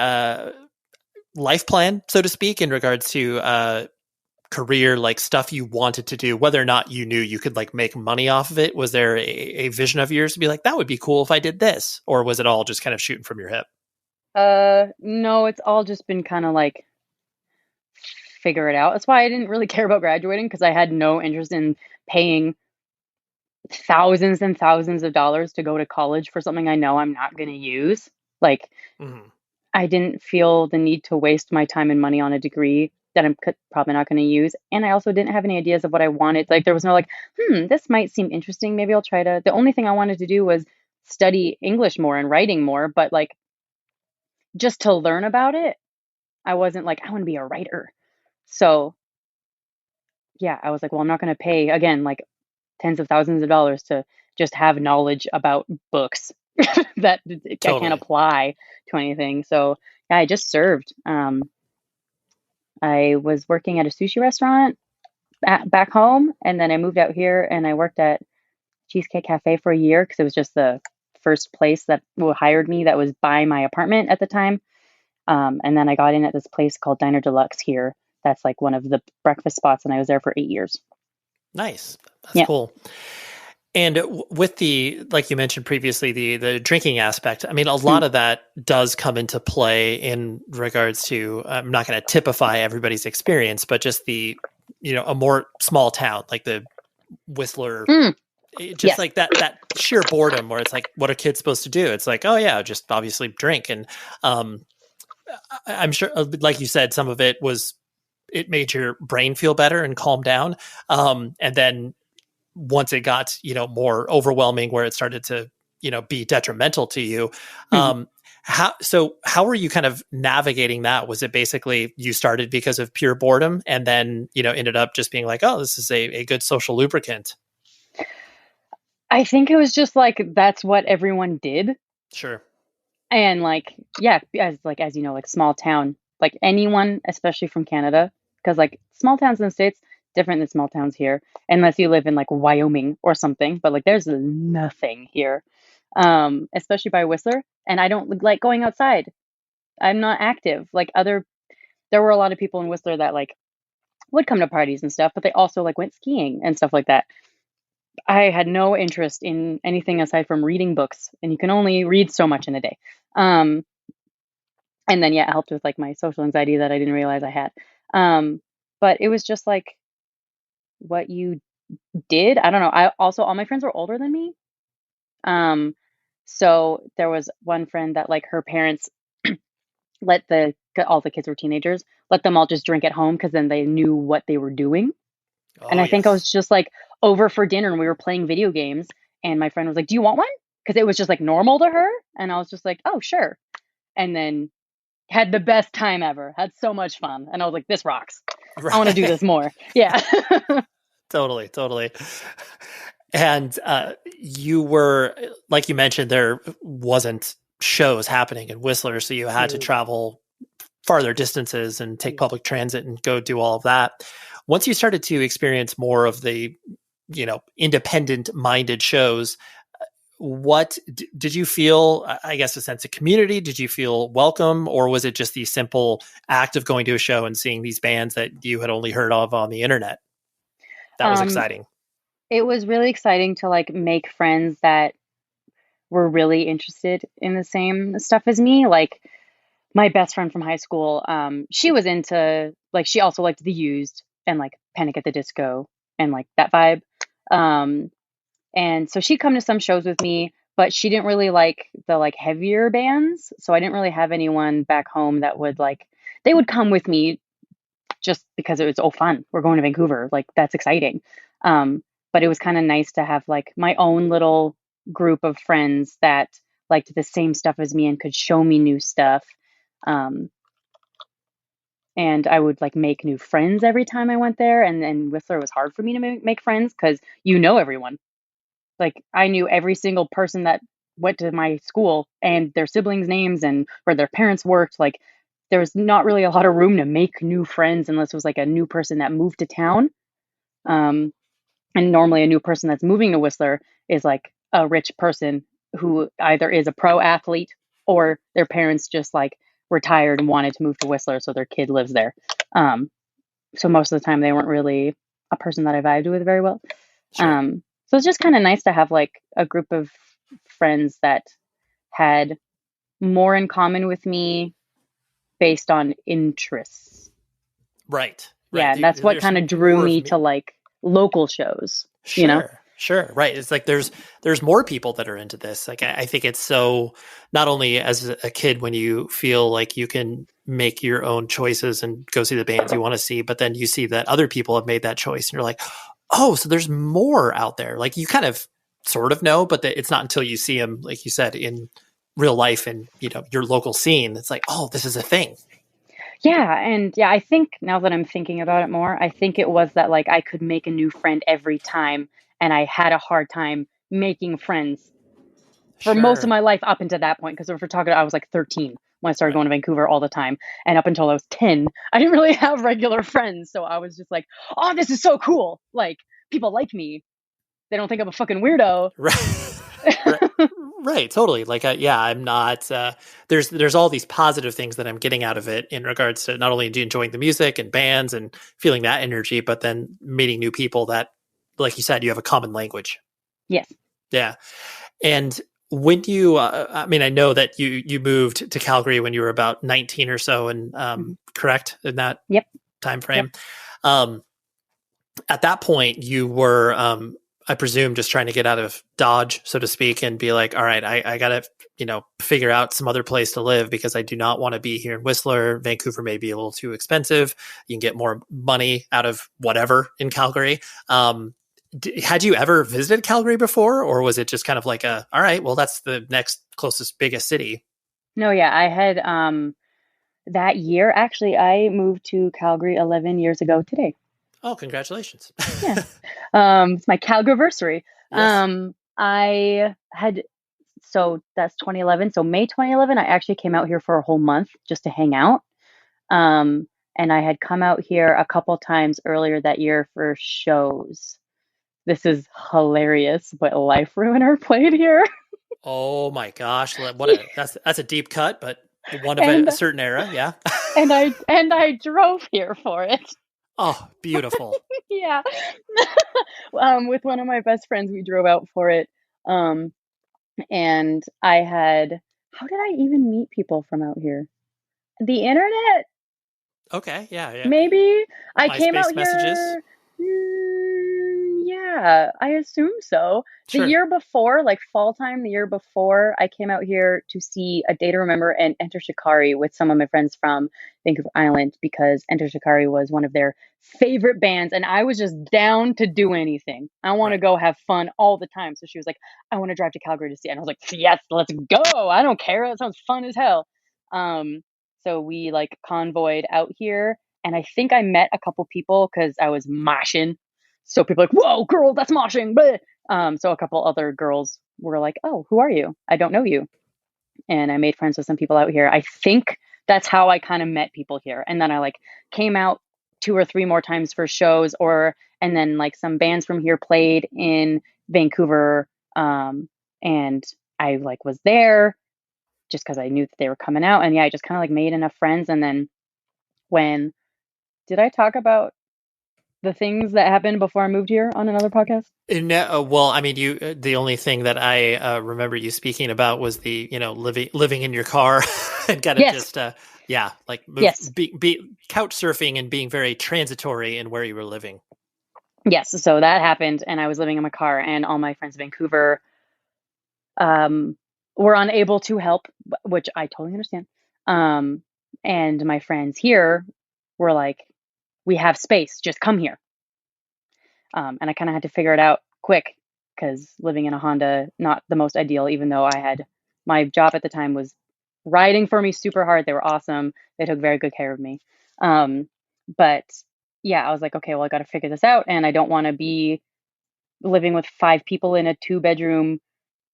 life plan, so to speak, in regards to career, like stuff you wanted to do, whether or not you knew you could like make money off of it? Was there a vision of yours to be like, that would be cool if I did this? Or was it all just kind of shooting from your hip? No, it's all just been kind of like figure it out. That's why I didn't really care about graduating, because I had no interest in paying thousands and thousands of dollars to go to college for something I know I'm not going to use. Like, I didn't feel the need to waste my time and money on a degree that I'm probably not going to use. And I also didn't have any ideas of what I wanted. Like, there was no like, this might seem interesting. Maybe I'll try to. The only thing I wanted to do was study English more and writing more. But like, just to learn about it, I wasn't like, I want to be a writer. So yeah, I was like, well, I'm not going to pay again, like tens of thousands of dollars to just have knowledge about books that I can't apply to anything. So yeah, I just served. I was working at a sushi restaurant back home, and then I moved out here and I worked at Cheesecake Cafe for a year because it was just the first place that hired me that was by my apartment at the time. And then I got in at this place called Diner Deluxe here. That's like one of the breakfast spots, and I was there for 8 years. Nice. That's cool. And with the, like you mentioned previously, the drinking aspect, I mean, a lot of that does come into play in regards to, I'm not going to typify everybody's experience, but just the, a more small town, like the Whistler, just like that sheer boredom where it's like, what are kids supposed to do? It's like, oh yeah, just obviously drink. And I'm sure, like you said, some of it made your brain feel better and calm down. And then once it got, more overwhelming where it started to, be detrimental to you. How were you kind of navigating that? Was it basically you started because of pure boredom and then, ended up just being like, oh, this is a good social lubricant? I think it was just like, that's what everyone did. Sure. And like, yeah, as you know, like small town, like anyone, especially from Canada, because like small towns in the States, different than small towns here, unless you live in like Wyoming or something, but like there's nothing here, especially by Whistler. And I don't like going outside. I'm not active. There were a lot of people in Whistler that like would come to parties and stuff, but they also like went skiing and stuff like that. I had no interest in anything aside from reading books, and you can only read so much in a day. And then, yeah, it helped with like my social anxiety that I didn't realize I had. But it was just like what you did. I don't know. All my friends were older than me. So there was one friend that like her parents let all the kids were teenagers, let them all just drink at home because then they knew what they were doing. And I think I was just like over for dinner and we were playing video games, and my friend was like, do you want one? Because it was just like normal to her. And I was just like, oh, sure. And then had the best time ever, had so much fun. And I was like, this rocks. Right. I want to do this more. Yeah. Totally. And you were, like you mentioned, there wasn't shows happening in Whistler, so you had to travel farther distances and take public transit and go do all of that. Once you started to experience more of the, independent minded shows, what did you feel, I guess, a sense of community? Did you feel welcome, or was it just the simple act of going to a show and seeing these bands that you had only heard of on the internet? That was exciting. It was really exciting to like make friends that were really interested in the same stuff as me. Like my best friend from high school, she was into like, she also liked The Used and like Panic at the Disco and like that vibe. And so she'd come to some shows with me, but she didn't really like the like heavier bands. So I didn't really have anyone back home that would like, they would come with me just because it was, fun. We're going to Vancouver. Like that's exciting. But it was kind of nice to have like my own little group of friends that liked the same stuff as me and could show me new stuff. And I would like make new friends every time I went there. And then Whistler was hard for me to make friends because everyone. Like I knew every single person that went to my school and their siblings' names and where their parents worked. Like there was not really a lot of room to make new friends unless it was like a new person that moved to town. Um, and normally a new person that's moving to Whistler is like a rich person who either is a pro athlete or their parents just like retired and wanted to move to Whistler, so their kid lives there. So most of the time they weren't really a person that I vibed with very well. Sure. So it's just kind of nice to have like a group of friends that had more in common with me based on interests. Right. Yeah, and that's what kind of drew me to like local shows. Sure. You know? Sure. Right. It's like there's more people that are into this. Like I think it's so, not only as a kid when you feel like you can make your own choices and go see the bands you want to see, but then you see that other people have made that choice and you're like, oh, so there's more out there. Like you kind of sort of know, but it's not until you see them, like you said, in real life and, you know, your local scene. It's like, oh, this is a thing. Yeah. And yeah, I think now that I'm thinking about it more, I think it was that like I could make a new friend every time. And I had a hard time making friends for most of my life up until that point. Because if we're talking, I was like 13 when I started going to Vancouver all the time. And up until I was 10, I didn't really have regular friends. So I was just like, oh, this is so cool. Like people like me. They don't think I'm a fucking weirdo. Right. Right. Totally. Like, I'm not, there's all these positive things that I'm getting out of it in regards to not only enjoying the music and bands and feeling that energy, but then meeting new people that, like you said, you have a common language. Yes. Yeah. And when you, I mean, I know that you moved to Calgary when you were about 19 or so and, correct in that time frame. Yep. At that point you were, I presume just trying to get out of Dodge, so to speak, and be like, all right, I got to, figure out some other place to live because I do not want to be here in Whistler. Vancouver may be a little too expensive. You can get more money out of whatever in Calgary. Had you ever visited Calgary before, or was it just kind of like all right, well, that's the next closest, biggest city? No, yeah, I had, that year, actually, I moved to Calgary 11 years ago today. Oh, congratulations. Yeah. It's my Calgariversary. Yes. So that's 2011. So May 2011, I actually came out here for a whole month just to hang out. And I had come out here a couple times earlier that year for shows. This is hilarious, but Life Ruiner played here. Oh my gosh. That's a deep cut, but one of a certain era. Yeah. and I drove here for it. Oh, beautiful. Yeah. With one of my best friends, we drove out for it. And how did I even meet people from out here? The internet? Okay. Yeah. Maybe. I MySpace came out messages? here. Yeah, I assume so. Sure. The year before, like fall time, the year before, I came out here to see A Day to Remember and Enter Shikari with some of my friends from Vancouver Island because Enter Shikari was one of their favorite bands and I was just down to do anything. I want to go have fun all the time. So she was like, I want to drive to Calgary to see it. And I was like, yes, let's go. I don't care. That sounds fun as hell. So we like convoyed out here and I think I met a couple people because I was moshing. So people are like, whoa, girl, that's moshing. So a couple other girls were like, oh, who are you? I don't know you. And I made friends with some people out here. I think that's how I kind of met people here. And then I like came out 2 or 3 more times for shows and then like some bands from here played in Vancouver. And I like was there just because I knew that they were coming out. And yeah, I just kind of like made enough friends. And then did I talk about the things that happened before I moved here on another podcast? No, well, I mean, the only thing that I remember you speaking about was the, living in your car and kind of just, be couch surfing and being very transitory in where you were living. Yes. So that happened and I was living in my car and all my friends in Vancouver were unable to help, which I totally understand. And my friends here were like, we have space, just come here. And I kind of had to figure it out quick because living in a Honda, not the most ideal, even though my job at the time was riding for me super hard. They were awesome. They took very good care of me. But yeah, I was like, okay, well, I got to figure this out. And I don't want to be living with 5 people in a 2-bedroom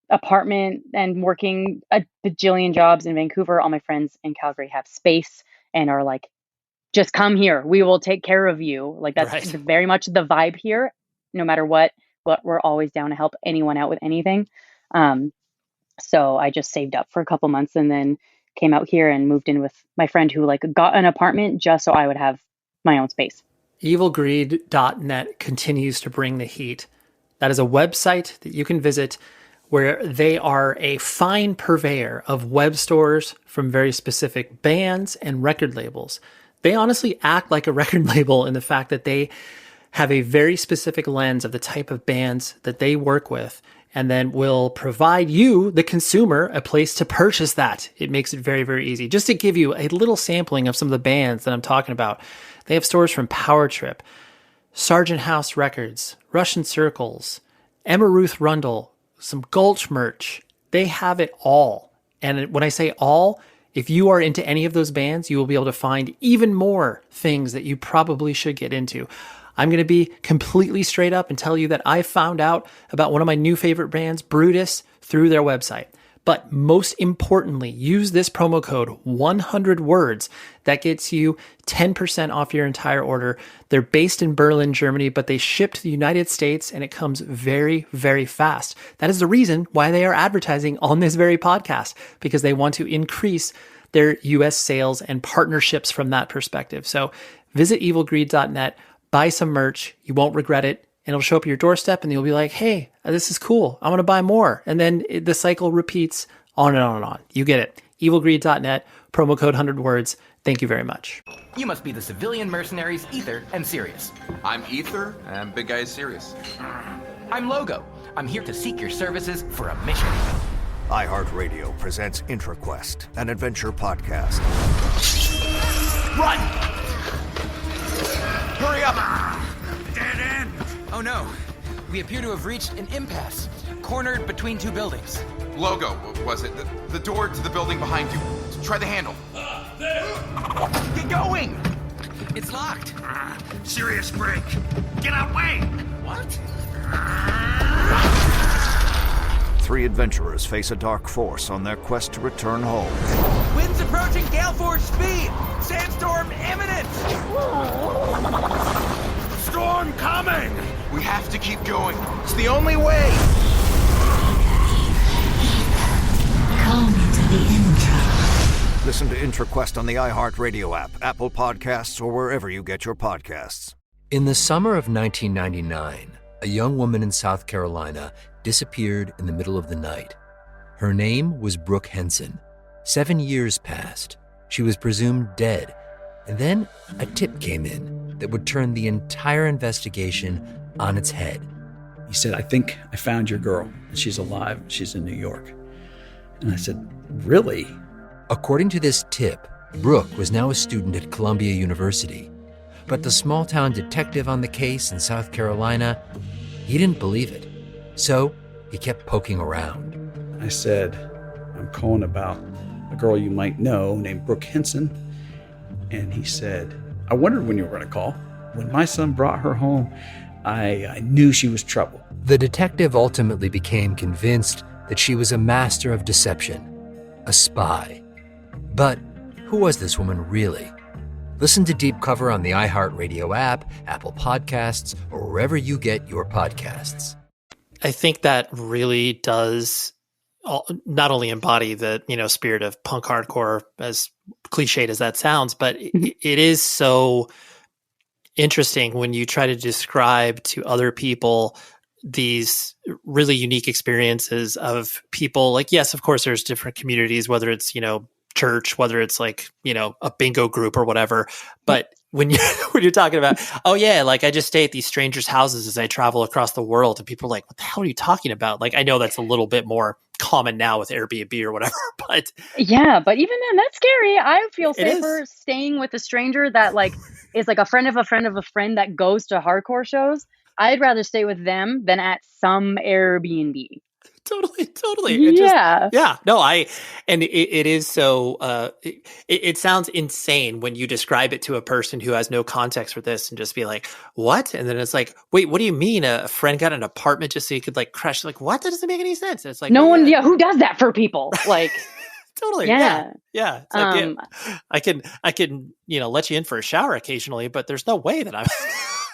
apartment and working a bajillion jobs in Vancouver. All my friends in Calgary have space and are like, just come here. We will take care of you. Like that's very much the vibe here. No matter what, we're always down to help anyone out with anything. So I just saved up for a couple months and then came out here and moved in with my friend who like got an apartment just so I would have my own space. Evilgreed.net continues to bring the heat. That is a website that you can visit where they are a fine purveyor of web stores from very specific bands and record labels. They honestly act like a record label in the fact that they have a very specific lens of the type of bands that they work with, and then will provide you, the consumer, a place to purchase that. It makes it very, very easy. Just to give you a little sampling of some of the bands that I'm talking about, they have stores from Power Trip, Sargent House Records, Russian Circles, Emma Ruth Rundle, some Gulch merch. They have it all. And when I say all, if you are into any of those bands, you will be able to find even more things that you probably should get into. I'm going to be completely straight up and tell you that I found out about one of my new favorite bands, Brutus, through their website. But most importantly, use this promo code 100 words. That gets you 10% off your entire order. They're based in Berlin, Germany, but they ship to the United States and it comes very, very fast. That is the reason why they are advertising on this very podcast, because they want to increase their US sales and partnerships from that perspective. So visit evilgreed.net. Buy some merch. You won't regret it. And it'll show up at your doorstep and you'll be like, hey, this is cool. I want to buy more. And then the cycle repeats on and on and on. You get it. Evilgreed.net, promo code 100 words. Thank you very much. You must be the civilian mercenaries Ether and Sirius. I'm Ether, and Big Guy is Sirius. I'm Logo. I'm here to seek your services for a mission. iHeartRadio presents IntraQuest, an adventure podcast. Run! Hurry up! Dead end! Oh no. We appear to have reached an impasse, cornered between 2 buildings. Logo, what was it? The door to the building behind you. Try the handle. Get going! It's locked. Serious break. Get away! What? 3 adventurers face a dark force on their quest to return home. Winds approaching gale force speed! Sandstorm imminent! Storm coming! We have to keep going. It's the only way! Come into the Intra. Listen to IntraQuest on the iHeartRadio app, Apple Podcasts, or wherever you get your podcasts. In the summer of 1999, a young woman in South Carolina disappeared in the middle of the night. Her name was Brooke Henson. 7 years passed. She was presumed dead. And then a tip came in that would turn the entire investigation on its head. He said, I think I found your girl. She's alive. She's in New York. And I said, really? According to this tip, Brooke was now a student at Columbia University. But the small-town detective on the case in South Carolina, he didn't believe it. So he kept poking around. I said, I'm calling about a girl you might know named Brooke Henson. And he said, I wondered when you were going to call. When my son brought her home, I knew she was trouble. The detective ultimately became convinced that she was a master of deception, a spy. But who was this woman really? Listen to Deep Cover on the iHeartRadio app, Apple Podcasts, or wherever you get your podcasts. I think that really does not only embody the spirit of punk hardcore, as cliched as that sounds, but it is so interesting when you try to describe to other people these really unique experiences of people. Like, yes, of course, there's different communities, whether it's church, whether it's like a bingo group or whatever, but when you're talking about, oh yeah, like I just stay at these strangers' houses as I travel across the world, and people are like, what the hell are you talking about? Like, I know that's a little bit more common now with Airbnb or whatever, but yeah, but even then, that's scary. I feel safer staying with a stranger that like is like a friend of a friend of a friend that goes to hardcore shows. I'd rather stay with them than at some Airbnb. Totally. Yeah. It is so, it sounds insane when you describe it to a person who has no context for this and just be like, what? And then it's like, wait, what do you mean? A friend got an apartment just so you could like crash? Like, what? That doesn't make any sense. And it's like, no one, who does that for people? Like, totally. Yeah. It's like, I can, let you in for a shower occasionally, but there's no way that I'm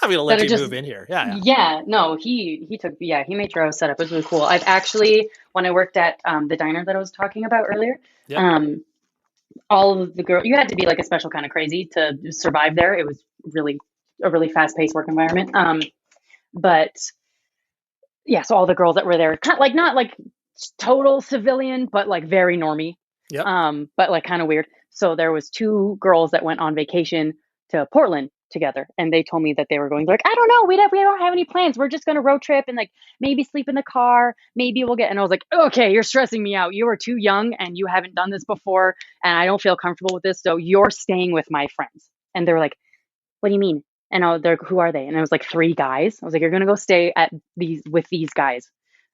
going to let you move in here. Yeah. No, he made sure I was set up. It was really cool. I've actually, when I worked at the diner that I was talking about earlier, all of the girls, you had to be like a special kind of crazy to survive there. It was a really fast paced work environment. But yeah, so all the girls that were there, kind of like, not like total civilian, but like very normie. Yep. But like kind of weird. So there was 2 girls that went on vacation to Portland together, and they told me that they were going. They're like, I don't know, we don't have any plans. We're just gonna road trip and like maybe sleep in the car. Maybe we'll get. And I was like, okay, you're stressing me out. You are too young and you haven't done this before, and I don't feel comfortable with this. So you're staying with my friends. And they were like, what do you mean? And they're, who are they? And I was like, 3 guys. I was like, you're gonna go stay with these guys.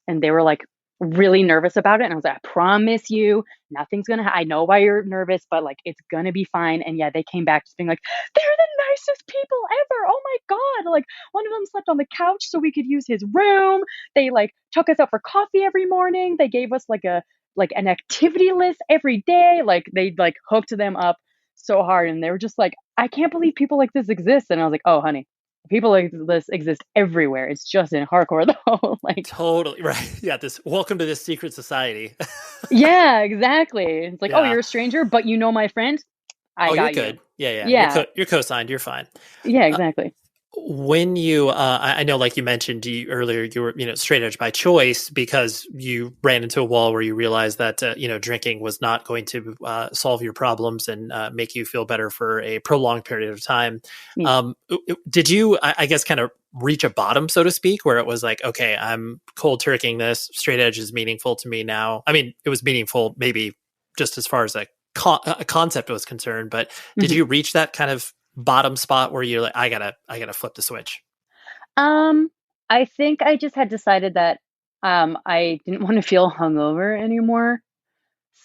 And they were like really nervous about it. And I was like, I promise you, nothing's gonna I know why you're nervous, but like it's gonna be fine. And yeah, they came back just being like, they're the nicest people ever. Oh my God. Like one of them slept on the couch so we could use his room. They like took us out for coffee every morning. They gave us like an activity list every day. Like they like hooked them up so hard. And they were just like, I can't believe people like this exist. And I was like, oh honey, people like this exist everywhere. It's just in hardcore though. Like totally right. Yeah. Welcome to this secret society. Yeah, exactly. It's like, oh, you're a stranger, but you know my friend. You're good. You. Yeah. You're co-signed. You're fine. Yeah, exactly. When you, I know, like you mentioned earlier, you were, straight edge by choice because you ran into a wall where you realized that, drinking was not going to solve your problems and make you feel better for a prolonged period of time. Yeah. Did you, I guess, kind of reach a bottom, so to speak, where it was like, okay, I'm cold turkeying this. Straight edge is meaningful to me now. I mean, it was meaningful maybe just as far as a concept was concerned, but did you reach that kind of bottom spot where you're like, I gotta flip the switch? I think I just had decided that I didn't want to feel hungover anymore.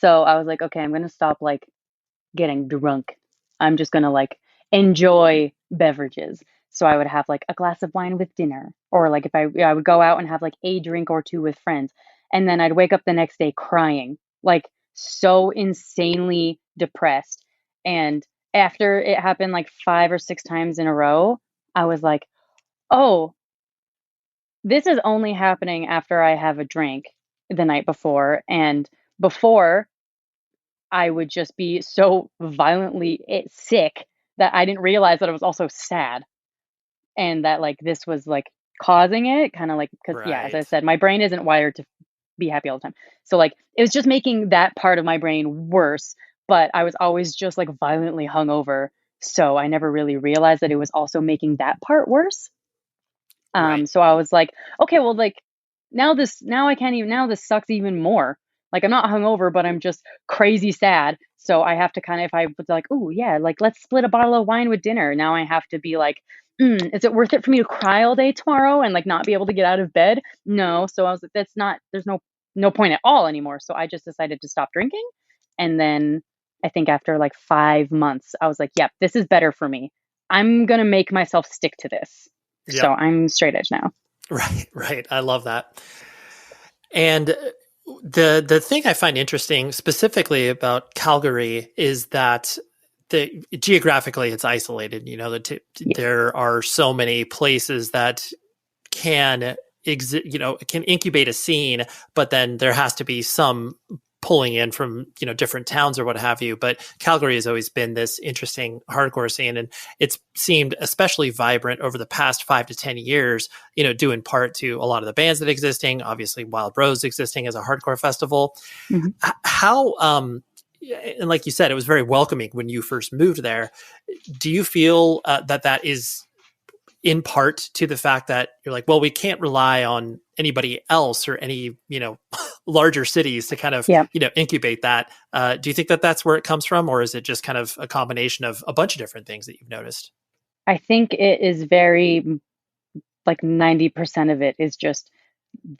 So I was like, okay, I'm gonna stop like getting drunk. I'm just gonna like enjoy beverages. So I would have like a glass of wine with dinner, or like if I would go out and have like a drink or 2 with friends, and then I'd wake up the next day crying, like so insanely depressed. And after it happened like 5 or 6 times in a row, I was like, oh, this is only happening after I have a drink the night before. And before, I would just be so violently sick that I didn't realize that I was also sad. And that like this was like causing it, kind of like, because yeah, as I said, my brain isn't wired to be happy all the time. So like it was just making that part of my brain worse. But I was always just like violently hungover. So I never really realized that it was also making that part worse. So I was like, okay, well, like now this sucks even more. Like I'm not hungover, but I'm just crazy sad. So I have to kind of, if I was like, oh yeah, like let's split a bottle of wine with dinner. Now I have to be like, is it worth it for me to cry all day tomorrow and like not be able to get out of bed? No. So I was like, there's no point at all anymore. So I just decided to stop drinking. And then I think after like 5 months, I was like, yep, this is better for me. I'm going to make myself stick to this. Yep. So I'm straight edge now. Right. I love that. And the thing I find interesting specifically about Calgary is that geographically it's isolated. There are so many places that can can incubate a scene, but then there has to be some pulling in from, different towns or what have you. But Calgary has always been this interesting hardcore scene. And it's seemed especially vibrant over the past 5 to 10 years, due in part to a lot of the bands that are existing, obviously Wild Rose existing as a hardcore festival. Mm-hmm. How, and like you said, it was very welcoming when you first moved there. Do you feel that is in part to the fact that you're like, well, we can't rely on anybody else or any, larger cities to kind of, incubate that. Do you think that that's where it comes from? Or is it just kind of a combination of a bunch of different things that you've noticed? I think it is very, like 90% of it is just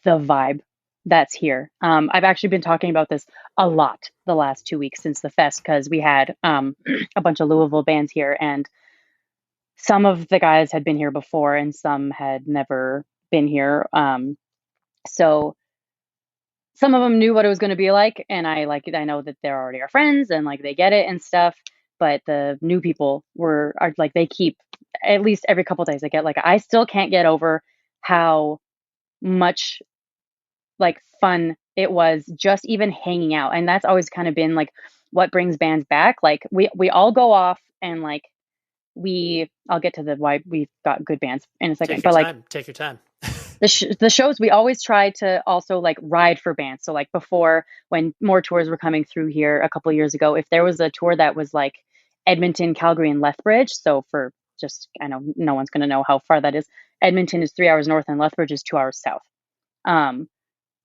the vibe. that's here. I've actually been talking about this a lot the last 2 weeks since the fest, because we had a bunch of Louisville bands here, and some of the guys had been here before and some had never been here. So some of them knew what it was going to be like, and I know that they're already our friends and like they get it and stuff. But the new people are like, they keep, at least every couple days I get like, I still can't get over how much like fun it was just even hanging out. And that's always kind of been like what brings bands back. Like we all go off and like I'll get to the why we've got good bands in a second, but like take your time. the shows, we always try to also like ride for bands. So like before, when more tours were coming through here a couple of years ago, if there was a tour that was like Edmonton, Calgary, and Lethbridge, so for just, I know no one's going to know how far that is. Edmonton is 3 hours north and Lethbridge is 2 hours south.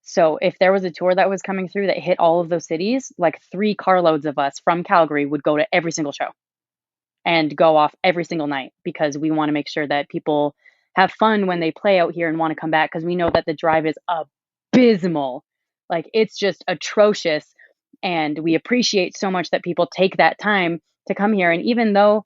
So if there was a tour that was coming through that hit all of those cities, like 3 carloads of us from Calgary would go to every single show and go off every single night, because we want to make sure that people have fun when they play out here and want to come back, because we know that the drive is abysmal. Like it's just atrocious. And we appreciate so much that people take that time to come here. And even though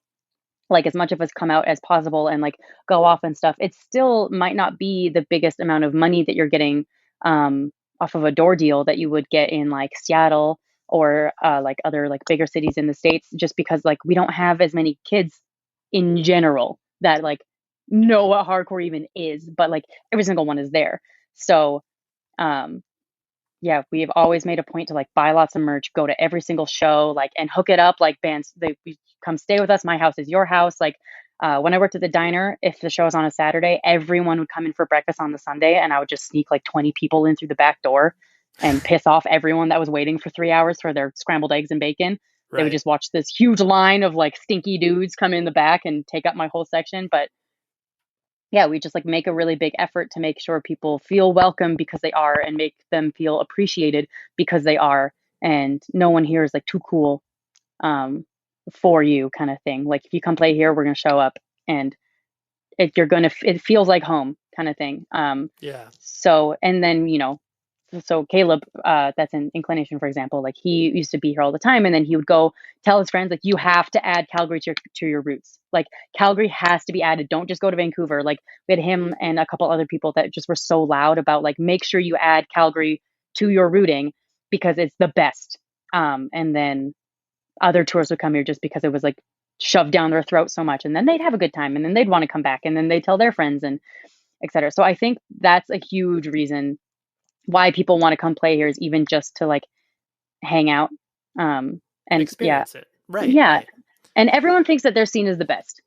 like as much of us come out as possible and like go off and stuff, it still might not be the biggest amount of money that you're getting off of a door deal that you would get in like Seattle or like other like bigger cities in the States, just because like we don't have as many kids in general that like know what hardcore even is, but like every single one is there. So yeah, we've always made a point to like buy lots of merch, go to every single show, like, and hook it up. Like bands, we come stay with us. My house is your house. Like when I worked at the diner, if the show was on a Saturday, everyone would come in for breakfast on the Sunday, and I would just sneak like 20 people in through the back door and piss off everyone that was waiting for 3 hours for their scrambled eggs and bacon. Right. They would just watch this huge line of like stinky dudes come in the back and take up my whole section. But yeah, we just like make a really big effort to make sure people feel welcome because they are, and make them feel appreciated because they are. And no one here is like too cool for you kind of thing. Like if you come play here, we're going to show up, and it feels like home kind of thing. Yeah. So, and then, so Caleb, that's an Inclination, for example, like he used to be here all the time, and then he would go tell his friends, like, you have to add Calgary to your roots. Like Calgary has to be added. Don't just go to Vancouver. Like we had him and a couple other people that just were so loud about like, make sure you add Calgary to your rooting because it's the best. And then other tours would come here just because it was like shoved down their throat so much, and then they'd have a good time, and then they'd want to come back, and then they'd tell their friends, and et cetera. So I think that's a huge reason why people want to come play here, is even just to like hang out and experience it. Right. Yeah. Right. And everyone thinks that their scene is the best.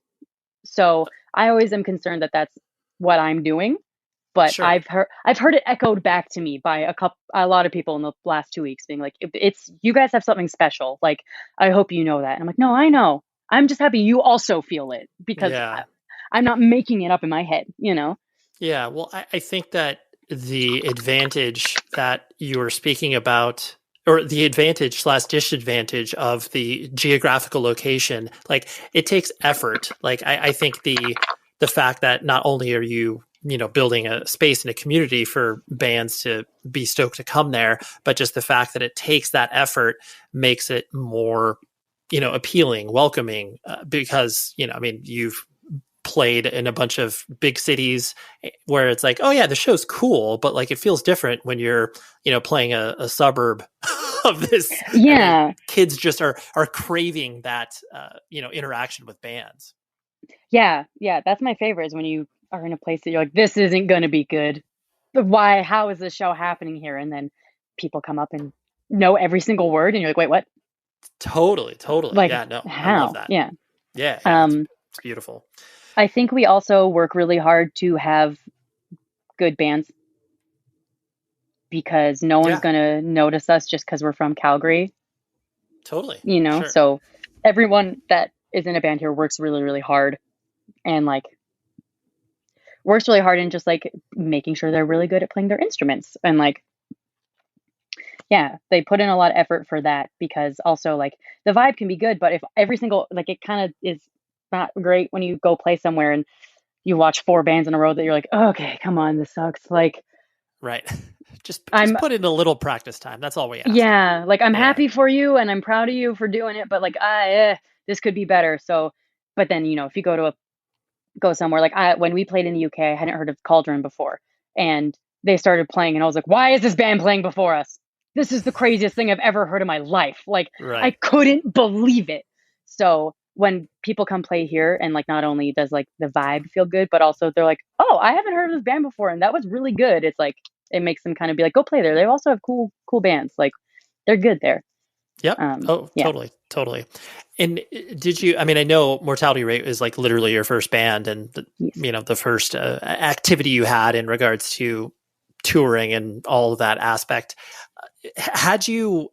So I always am concerned that that's what I'm doing, but sure. I've heard it echoed back to me by a lot of people in the last 2 weeks being like, it's, you guys have something special. Like, I hope you know that. And I'm like, no, I know. I'm just happy you also feel it, because I'm not making it up in my head, Yeah. Well, I think that the advantage that you were speaking about, or the advantage / disadvantage of the geographical location, like it takes effort. Like I think the fact that not only are you building a space and a community for bands to be stoked to come there, but just the fact that it takes that effort makes it more, appealing, welcoming, because, you've played in a bunch of big cities where it's like, oh yeah, the show's cool, but like it feels different when you're, playing a suburb of this. Yeah. Kids just are craving that, interaction with bands. Yeah. Yeah. That's my favorite, is when you are in a place that you're like, this isn't going to be good. But why, how is this show happening here? And then people come up and know every single word, and you're like, wait, what? Totally. Like, yeah, no, how? I love that. Yeah. Yeah. It's beautiful. I think we also work really hard to have good bands, because no one's going to notice us just because we're from Calgary. Totally. Sure. So everyone that is in a band here works really, really hard, and like works really hard in just like making sure they're really good at playing their instruments. And like, yeah, they put in a lot of effort for that, because also like the vibe can be good, but if every single, like it kind of is not great when you go play somewhere and you watch 4 bands in a row that you're like, oh, okay, come on, this sucks. Like, right. Just I'm put in a little practice time. That's all we ask. Yeah, like I'm happy for you and I'm proud of you for doing it, but like this could be better. So, but then if you go somewhere like when we played in the UK, I hadn't heard of Cauldron before, and they started playing, and I was like, why is this band playing before us? This is the craziest thing I've ever heard in my life. Like Right. I couldn't believe it. So when people come play here, and like not only does like the vibe feel good, but also they're like, oh, I haven't heard of this band before, and that was really good. It's like it makes them kind of be like, go play there. They also have cool bands. Like they're good there. Yep. Yeah. Totally. And did you, I mean, I know Mortality Rate is like literally your first band and the first activity you had in regards to touring and all of that aspect. Had you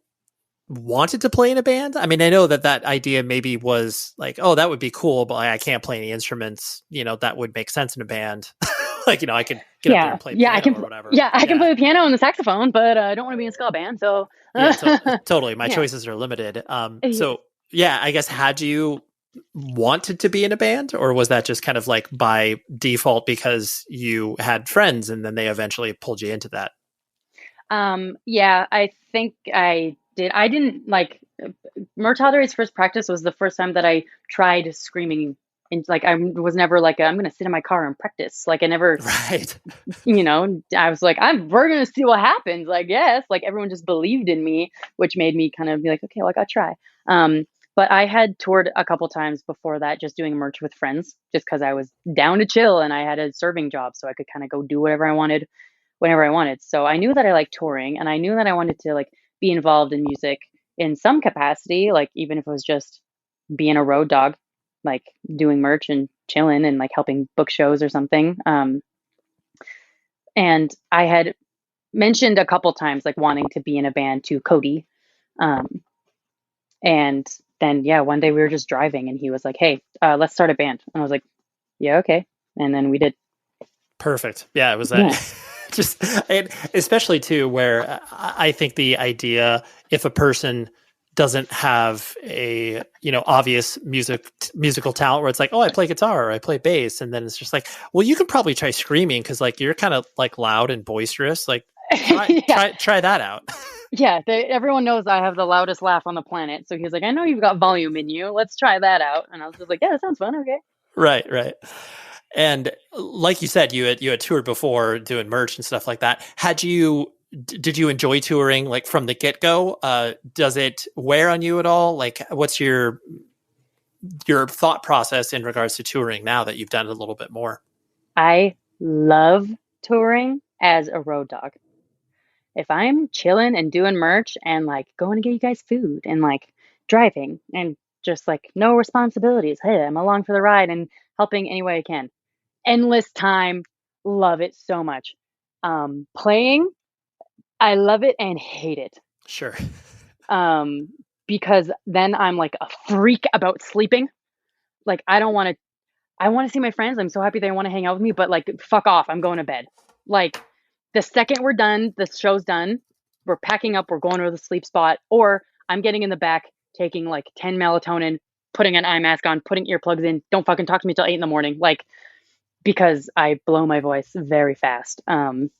wanted to play in a band? I mean, I know that idea maybe was like, oh, that would be cool, but I can't play any instruments, that would make sense in a band. Like, I could get up there and play piano or whatever. I can play the piano and the saxophone, but I don't want to be in a ska band. So totally. My choices are limited. So yeah, I guess had you wanted to be in a band, or was that just kind of like by default because you had friends and then they eventually pulled you into that? Yeah, I think I did. I didn't like Mortality Rate's first practice was the first time that I tried screaming. And like, I was never like, I'm going to sit in my car and practice. Like I never, right. I was like, we're going to see what happens. Like, yes, like everyone just believed in me, which made me kind of be like, okay, well, I got to try. But I had toured a couple times before that, just doing merch with friends, just because I was down to chill and I had a serving job, so I could kind of go do whatever I wanted, whenever I wanted. So I knew that I liked touring, and I knew that I wanted to like be involved in music in some capacity, like even if it was just being a road dog, like doing merch and chilling and like helping book shows or something. And I had mentioned a couple times like wanting to be in a band to Cody. And then, one day we were just driving and he was like, hey, let's start a band. And I was like, yeah, okay. And then we did. Perfect. Yeah, it was that. Yeah. And especially too, where I think the idea, if a person doesn't have a, obvious musical talent where it's like, oh, I play guitar or I play bass. And then it's just like, well, you could probably try screaming, 'cause like, you're kind of like loud and boisterous. Like try that out. Yeah, everyone knows I have the loudest laugh on the planet. So he's like, I know you've got volume in you. Let's try that out. And I was just like, yeah, that sounds fun. Okay. Right. And like you said, you had toured before doing merch and stuff like that. Did you enjoy touring like from the get-go? Does it wear on you at all? Like, what's your thought process in regards to touring now that you've done it a little bit more? I love touring as a road dog. If I'm chilling and doing merch and like going to get you guys food and like driving and just like no responsibilities, hey, I'm along for the ride and helping any way I can. Endless time, love it so much. Playing, I love it and hate it. Sure. Because then I'm like a freak about sleeping. Like I want to see my friends. I'm so happy they want to hang out with me, but like fuck off, I'm going to bed. Like the second we're done, the show's done, we're packing up, we're going to the sleep spot, or I'm getting in the back, taking like 10 melatonin, putting an eye mask on, putting earplugs in. Don't fucking talk to me till 8 a.m. Like, because I blow my voice very fast. And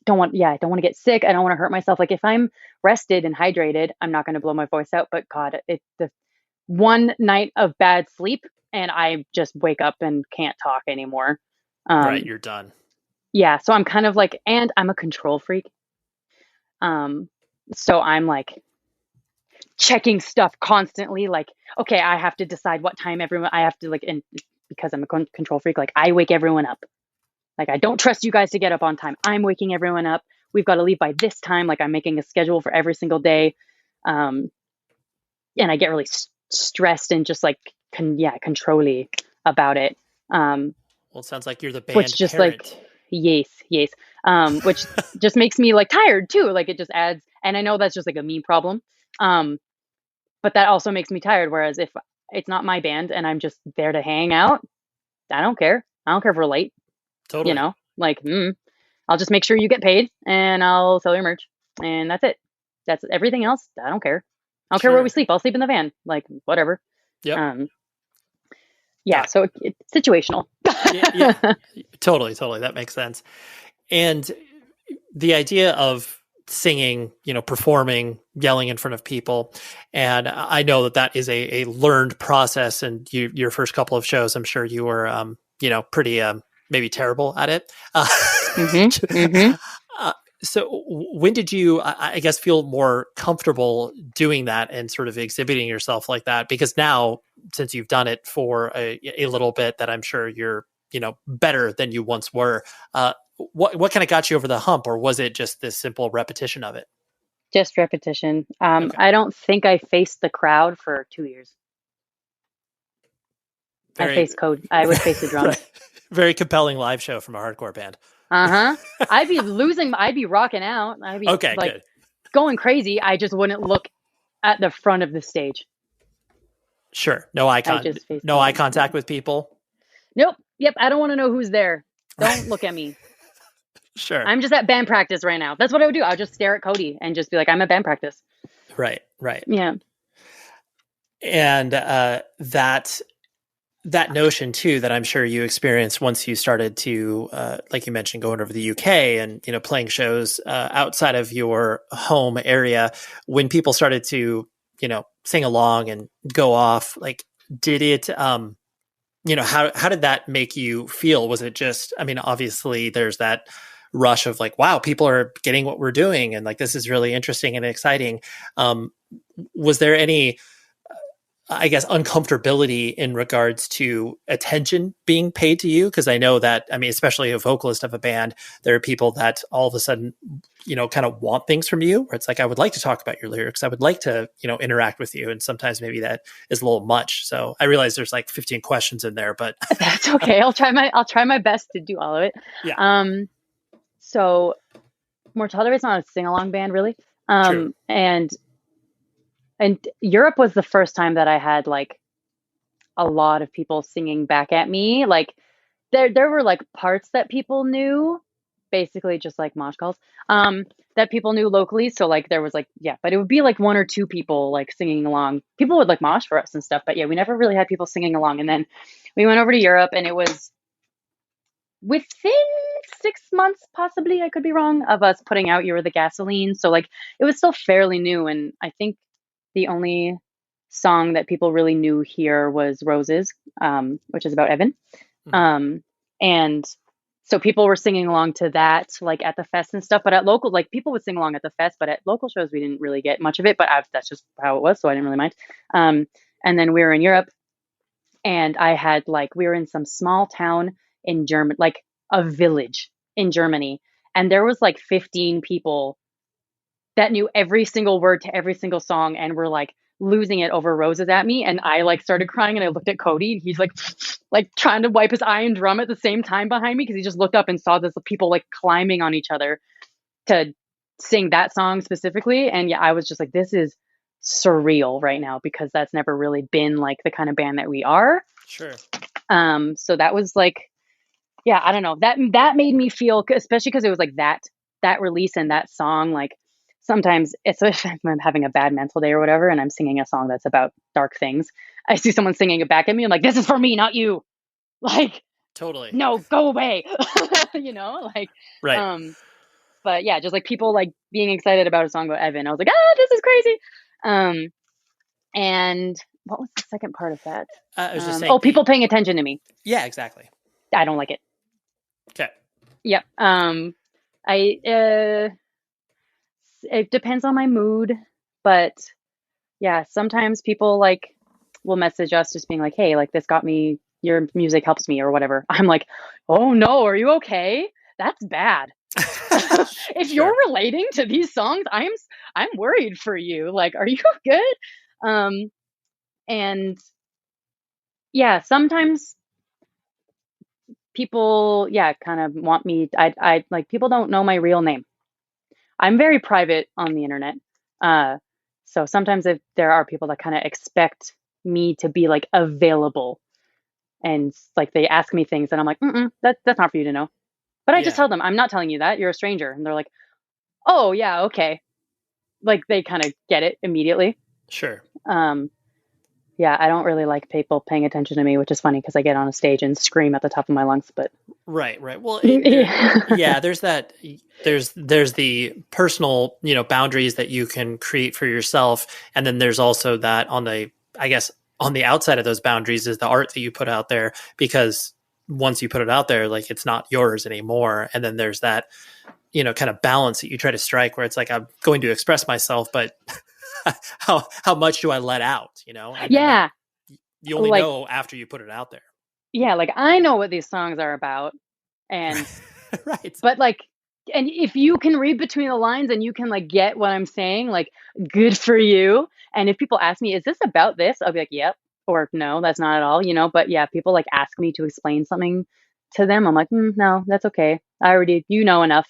don't want to get sick. I don't want to hurt myself. Like if I'm rested and hydrated, I'm not going to blow my voice out. But God, the one night of bad sleep and I just wake up and can't talk anymore. Right. You're done. Yeah. So I'm kind of like, and I'm a control freak. So I'm like checking stuff constantly. Like, okay, I have to decide what time I have to like, and because I'm a control freak, like I wake everyone up. Like, I don't trust you guys to get up on time. I'm waking everyone up. We've got to leave by this time. Like I'm making a schedule for every single day. And I get really stressed and just like, control-y about it. Well, it sounds like you're the band which just parent. Like, yes. Which just makes me like tired too. Like it just adds, and I know that's just like a me problem. But that also makes me tired. Whereas if it's not my band and I'm just there to hang out, I don't care. I don't care if we're late. Totally. Like, I'll just make sure you get paid and I'll sell your merch. And that's it. That's everything else. I don't care. I don't care where we sleep. I'll sleep in the van. Like, whatever. Yep. So it's situational. yeah. Totally. That makes sense. And the idea of singing, performing, yelling in front of people. And I know that is a learned process. And your first couple of shows, I'm sure you were, pretty maybe terrible at it. So when did you, I guess, feel more comfortable doing that and sort of exhibiting yourself like that? Because now, since you've done it for a little bit, that I'm sure you're, better than you once were. What kind of got you over the hump, or was it just this simple repetition of it? Just repetition. Okay. I don't think I faced the crowd for 2 years. I would face the drums. Right. Very compelling live show from a hardcore band. I'd be rocking out. I'd be good. Going crazy. I just wouldn't look at the front of the stage. Sure. No eye contact with people. Nope. Yep. I don't want to know who's there. Don't look at me. Sure. I'm just at band practice right now. That's what I would do. I would just stare at Cody and just be like, I'm at band practice. Right. Yeah. And that notion too, that I'm sure you experienced once you started to, like you mentioned, going over the UK and, playing shows outside of your home area, when people started to, sing along and go off, like, did it, how did that make you feel? Was it just, obviously there's that rush of like, wow, people are getting what we're doing. And like, this is really interesting and exciting. Was there any, I guess, uncomfortability in regards to attention being paid to you? Because I know that, especially a vocalist of a band, there are people that all of a sudden, kind of want things from you, where it's like, I would like to talk about your lyrics. I would like to, interact with you. And sometimes maybe that is a little much. So I realize there's like 15 questions in there, but that's okay. I'll try my best to do all of it. Yeah. So Mortality Rate's not a sing-along band, really. True. And Europe was the first time that I had like a lot of people singing back at me. Like there were like parts that people knew, basically just like mosh calls, that people knew locally. So like there was like, yeah, but it would be like one or two people like singing along. People would like mosh for us and stuff, but yeah, we never really had people singing along. And then we went over to Europe, and it was within 6 months, possibly, I could be wrong, of us putting out You Were the Gasoline. So like it was still fairly new. And I think the only song that people really knew here was Roses, which is about Evan. And so people were singing along to that, like at the fest and stuff, but at local, like people would sing along at the fest, but at local shows, we didn't really get much of it, but that's just how it was. So I didn't really mind. And then we were in Europe, and we were in some small town in Germany, like a village in Germany. And there was like 15 people that knew every single word to every single song and were like losing it over Roses at me. And I like started crying, and I looked at Cody, and he's like trying to wipe his eye and drum at the same time behind me, because he just looked up and saw this people like climbing on each other to sing that song specifically. And yeah, I was just like, this is surreal right now, because that's never really been like the kind of band that we are. Sure. So that was like, yeah, I don't know, that made me feel, especially because it was like that release and that song, like sometimes, especially if I'm having a bad mental day or whatever, and I'm singing a song that's about dark things, I see someone singing it back at me. I'm like, this is for me, not you. Like, totally. No, go away. Like, right. But yeah, just like people like being excited about a song about Evan. I was like, this is crazy. And what was the second part of that? I was just saying. People paying attention to me. Yeah, exactly. I don't like it. Okay. Yep. It depends on my mood, but yeah, sometimes people like will message us just being like, hey, like this got me, your music helps me or whatever. I'm like, oh no, are you okay? That's bad. If you're relating to these songs, I'm worried for you. Like, are you good? And yeah, sometimes people, kind of want me. I like, people don't know my real name. I'm very private on the internet. So sometimes if there are people that kind of expect me to be like available, and like they ask me things and I'm like, that's not for you to know. But I just tell them, I'm not telling you that, you're a stranger. And they're like, oh yeah, okay. Like they kind of get it immediately. Sure. Yeah, I don't really like people paying attention to me, which is funny because I get on a stage and scream at the top of my lungs. But Right. Well, Yeah. there's that. There's the personal, boundaries that you can create for yourself, and then there's also that on the, I guess, on the outside of those boundaries is the art that you put out there, because once you put it out there, like, it's not yours anymore. And then there's that, kind of balance that you try to strike, where it's like, I'm going to express myself, but how much do I let out? And Yeah. You only Like, know after you put it out there. yeah, like, I know what these songs are about, and Right. but like, and if you can read between the lines and you can like get what I'm saying, like, good for you. And if people ask me, is this about this? I'll be like, yep, or no, that's not at all, But yeah, people like ask me to explain something to them. I'm like, no, that's okay. I already, enough.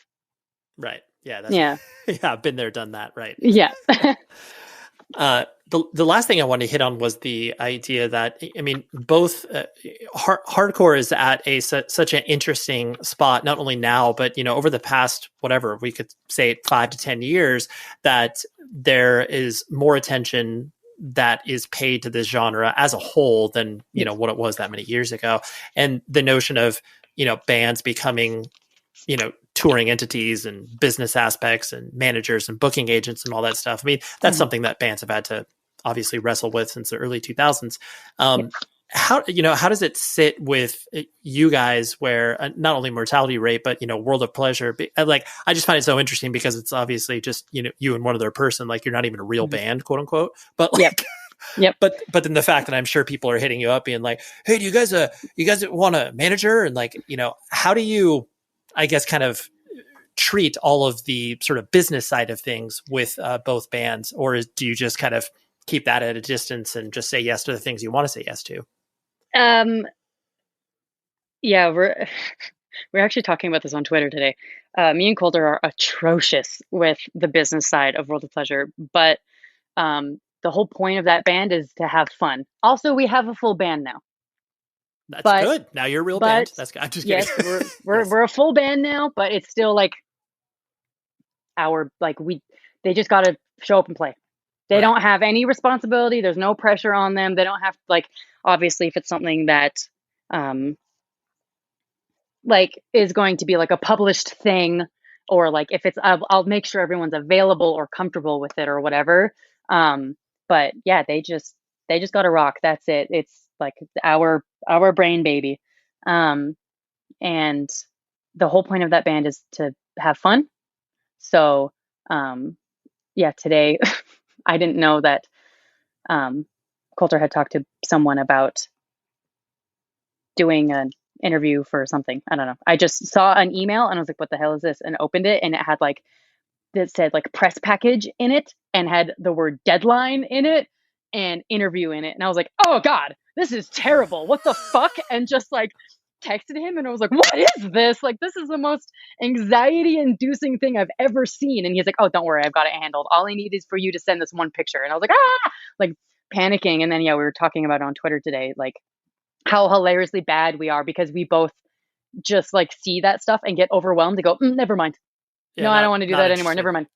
Right. Yeah. Yeah. Yeah. I've been there, done that. Right. Yeah. The last thing I wanted to hit on was the idea that, I mean, both hardcore is at such an interesting spot, not only now, but, over the past, whatever, we could say 5 to 10 years, that there is more attention that is paid to this genre as a whole than, what it was that many years ago. And the notion of, bands becoming, touring entities and business aspects and managers and booking agents and all that stuff. I mean, that's something that bands have had to obviously wrestle with since the early 2000s. How does it sit with you guys, where not only Mortality Rate, but, World of Pleasure, like, I just find it so interesting because it's obviously just, you and one other person, like, you're not even a real band, quote unquote, but like, Yep. But then the fact that I'm sure people are hitting you up being like, hey, do you guys want a manager? And like, how do you, I guess, kind of treat all of the sort of business side of things with both bands, or do you just kind of keep that at a distance and just say yes to the things you want to say yes to? Yeah, we're actually talking about this on Twitter today. Me and Coulter are atrocious with the business side of World of Pleasure, but the whole point of that band is to have fun. Also, we have a full band now. That's good. Now you're a real band. That's good. I'm just kidding. Yes, we're a full band now, but it's still like they just got to show up and play. They don't have any responsibility. There's no pressure on them. They don't have, like, obviously, if it's something that like is going to be like a published thing, or like if it's I'll make sure everyone's available or comfortable with it or whatever. But yeah, they just got to rock. That's it. It's like our brain baby. And the whole point of that band is to have fun. So yeah, today I didn't know that Coulter had talked to someone about doing an interview for something. I don't know. I just saw an email and I was like, what the hell is this? And opened it, and it had like, that said like press package in it, and had the word deadline in it and interview in it. And I was like, oh God, this is terrible. What the fuck? And just like texted him, and I was like, what is this? Like, this is the most anxiety inducing thing I've ever seen. And he's like, oh, don't worry, I've got it handled. All I need is for you to send this one picture. And I was like, like panicking. And then, yeah, we were talking about it on Twitter today, like how hilariously bad we are, because we both just like see that stuff and get overwhelmed to go, never mind. Yeah, no, I don't want to do that anymore. Never mind.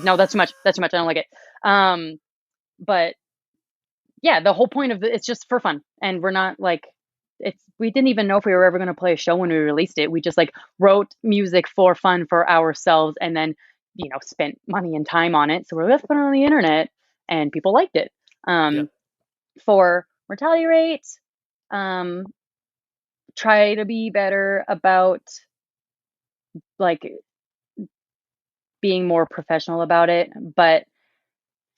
No, that's too much. That's too much. I don't like it. But yeah, the whole point of it's just for fun. And we're not like, we didn't even know if we were ever going to play a show when we released it. We just like wrote music for fun for ourselves, and then, spent money and time on it. So we're let's put it on the internet, and people liked it. For Mortality Rate, try to be better about like being more professional about it, but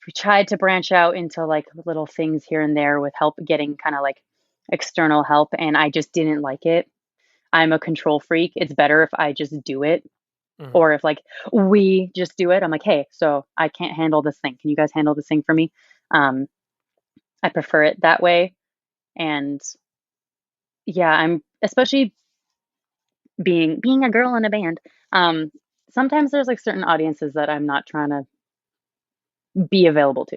we tried to branch out into like little things here and there with help, getting kind of like external help, and I just didn't like it. I'm a control freak. It's better if I just do it. Or if like we just do it. I'm like, hey, so I can't handle this thing. Can you guys handle this thing for me? I prefer it that way. And yeah, I'm especially being a girl in a band. Sometimes there's like certain audiences that I'm not trying to be available to.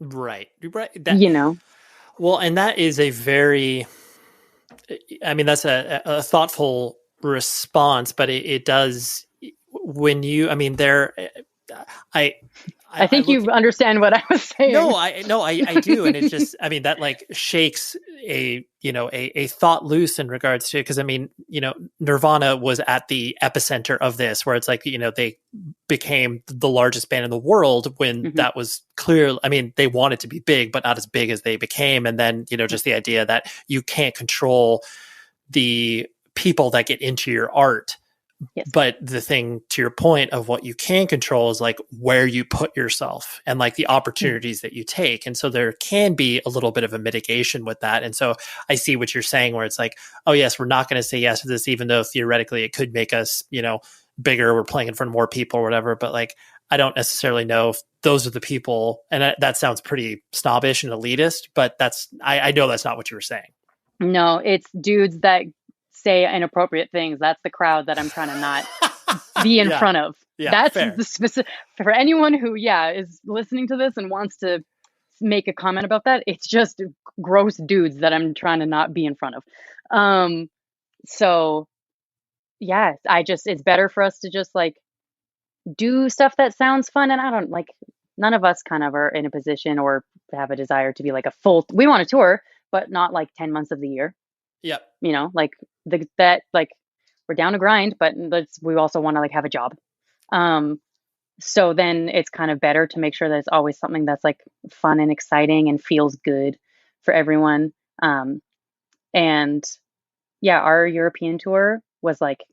Right. Well, and that is a very, I mean, that's a thoughtful response, but it does, when you, I mean, I think you understand what I was saying. No, I do. And it's just, I mean, that like shakes a thought loose in regards to, because I mean, Nirvana was at the epicenter of this, where it's like, they became the largest band in the world when that was clear. I mean, they wanted to be big, but not as big as they became. And then, just the idea that you can't control the people that get into your art. Yes. But the thing, to your point, of what you can control is like where you put yourself and like the opportunities that you take. And so there can be a little bit of a mitigation with that. And so I see what you're saying, where it's like, oh yes, we're not going to say yes to this, even though theoretically it could make us, bigger. We're playing in front of more people or whatever. But like, I don't necessarily know if those are the people. And that sounds pretty snobbish and elitist, but I know that's not what you were saying. No, it's dudes that say inappropriate things. That's the crowd that I'm trying to not be in front of. Yeah, that's fair. the specific for anyone who is listening to this and wants to make a comment about that. It's just gross dudes that I'm trying to not be in front of. So yeah, it's better for us to just like do stuff that sounds fun. And I don't like, none of us kind of are in a position or have a desire to be like we want to tour, but not like 10 months of the year. Yep. Like we're down to grind, but we also want to like have a job. So then it's kind of better to make sure that it's always something that's like fun and exciting and feels good for everyone. And yeah, our European tour was like,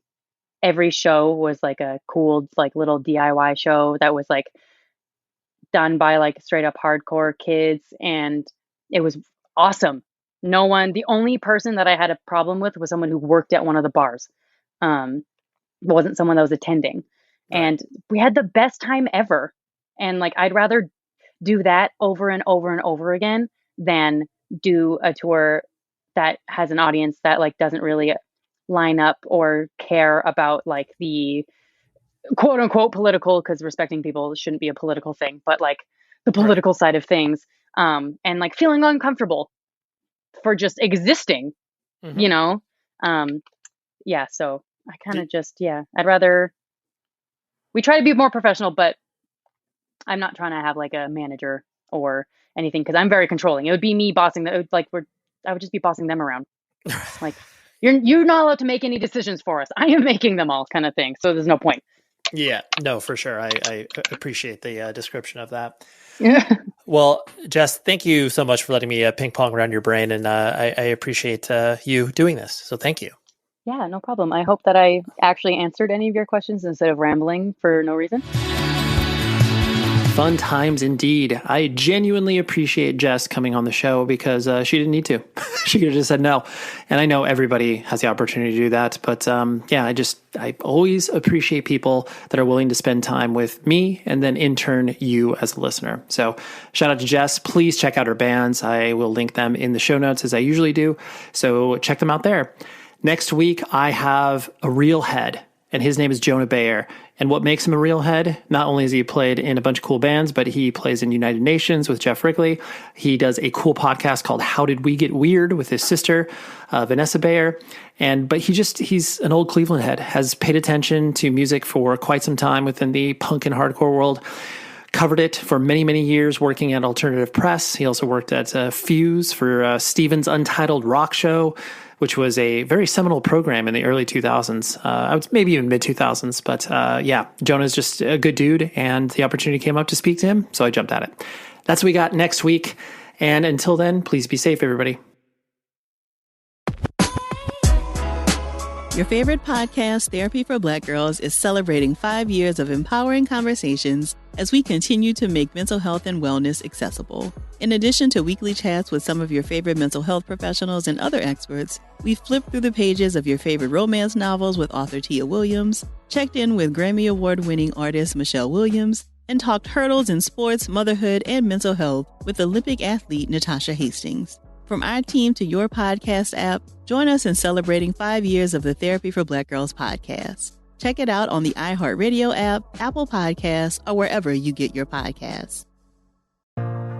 every show was like a cool, like little DIY show that was like done by like straight up hardcore kids. And it was awesome. The only person that I had a problem with was someone who worked at one of the bars. Wasn't someone that was attending. Right. And we had the best time ever. And like, I'd rather do that over and over and over again than do a tour that has an audience that like doesn't really line up or care about like the quote unquote political, because respecting people shouldn't be a political thing, but like the political side of things. And like feeling uncomfortable for just existing, so I kind of I'd rather, we try to be more professional, but I'm not trying to have like a manager or anything, because I'm very controlling. It would be me bossing them, I would just be bossing them around. Like, you're not allowed to make any decisions for us. I am making them all, kind of thing. So there's no point. Yeah, no, for sure. I appreciate the description of that. Well, Jess, thank you so much for letting me ping pong around your brain, and I appreciate you doing this. So thank you. Yeah, no problem. I hope that I actually answered any of your questions instead of rambling for no reason. Fun times indeed. I genuinely appreciate Jess coming on the show, because she didn't need to. She could have just said no. And I know everybody has the opportunity to do that. But I always appreciate people that are willing to spend time with me, and then in turn, you as a listener. So shout out to Jess. Please check out her bands. I will link them in the show notes as I usually do. So check them out there. Next week, I have a real head, and his name is Jonah Bayer. And what makes him a real head, not only has he played in a bunch of cool bands, but he plays in United Nations with Jeff Wrigley. He does a cool podcast called How Did We Get Weird with his sister, Vanessa Bayer. But he's an old Cleveland head, has paid attention to music for quite some time within the punk and hardcore world. Covered it for many, many years working at Alternative Press. He also worked at Fuse for Steven's Untitled Rock Show, which was a very seminal program in the early 2000s, maybe even mid-2000s. But Jonah's just a good dude, and the opportunity came up to speak to him, so I jumped at it. That's what we got next week. And until then, please be safe, everybody. Your favorite podcast, Therapy for Black Girls, is celebrating 5 years of empowering conversations as we continue to make mental health and wellness accessible. In addition to weekly chats with some of your favorite mental health professionals and other experts, we've flipped through the pages of your favorite romance novels with author Tia Williams, checked in with Grammy Award-winning artist Michelle Williams, and talked hurdles in sports, motherhood, and mental health with Olympic athlete Natasha Hastings. From our team to your podcast app, join us in celebrating 5 years of the Therapy for Black Girls podcast. Check it out on the iHeartRadio app, Apple Podcasts, or wherever you get your podcasts.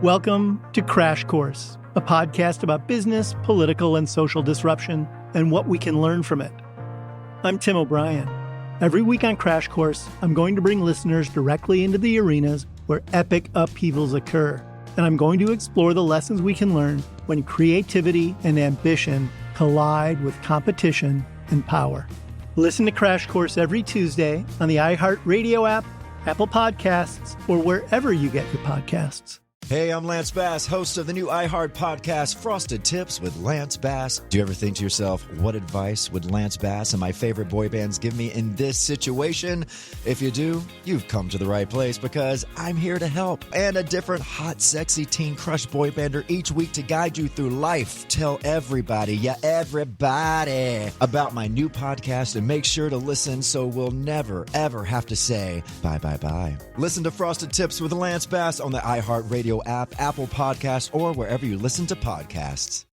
Welcome to Crash Course, a podcast about business, political, and social disruption, and what we can learn from it. I'm Tim O'Brien. Every week on Crash Course, I'm going to bring listeners directly into the arenas where epic upheavals occur. And I'm going to explore the lessons we can learn when creativity and ambition collide with competition and power. Listen to Crash Course every Tuesday on the iHeartRadio app, Apple Podcasts, or wherever you get your podcasts. Hey, I'm Lance Bass, host of the new iHeart podcast, Frosted Tips with Lance Bass. Do you ever think to yourself, what advice would Lance Bass and my favorite boy bands give me in this situation? If you do, you've come to the right place because I'm here to help. And a different hot, sexy teen crush boy bander each week to guide you through life. Tell everybody, everybody, about my new podcast and make sure to listen so we'll never, ever have to say bye. Listen to Frosted Tips with Lance Bass on the iHeartRadio app, Apple Podcasts, or wherever you listen to podcasts.